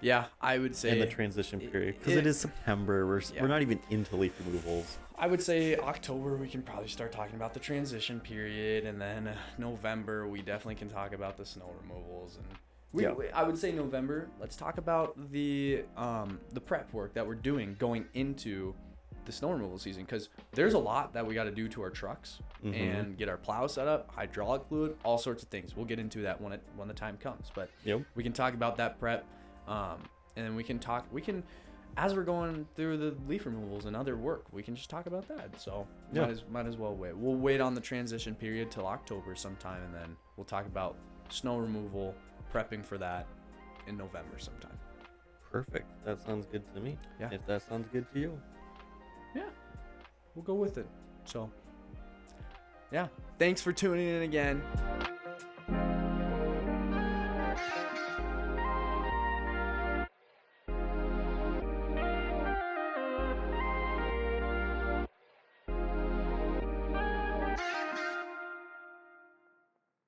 Yeah, I would say in the transition period? Because it is September. We're not even into leaf removals. I would say October we can probably start talking about the transition period, and then November we definitely can talk about the snow removals. And I would say November. Let's talk about the prep work that we're doing going into the snow removal season, because there's a lot that we got to do to our trucks and get our plow set up, hydraulic fluid, all sorts of things. We'll get into that when the time comes, but we can talk about that prep, and then we can as we're going through the leaf removals and other work, we can just talk about that. So might as well wait. We'll wait on the transition period till October sometime, and then we'll talk about snow removal, prepping for that in November sometime. Perfect. That sounds good to me. Yeah. If that sounds good to you. Yeah, we'll go with it. So, yeah, thanks for tuning in again.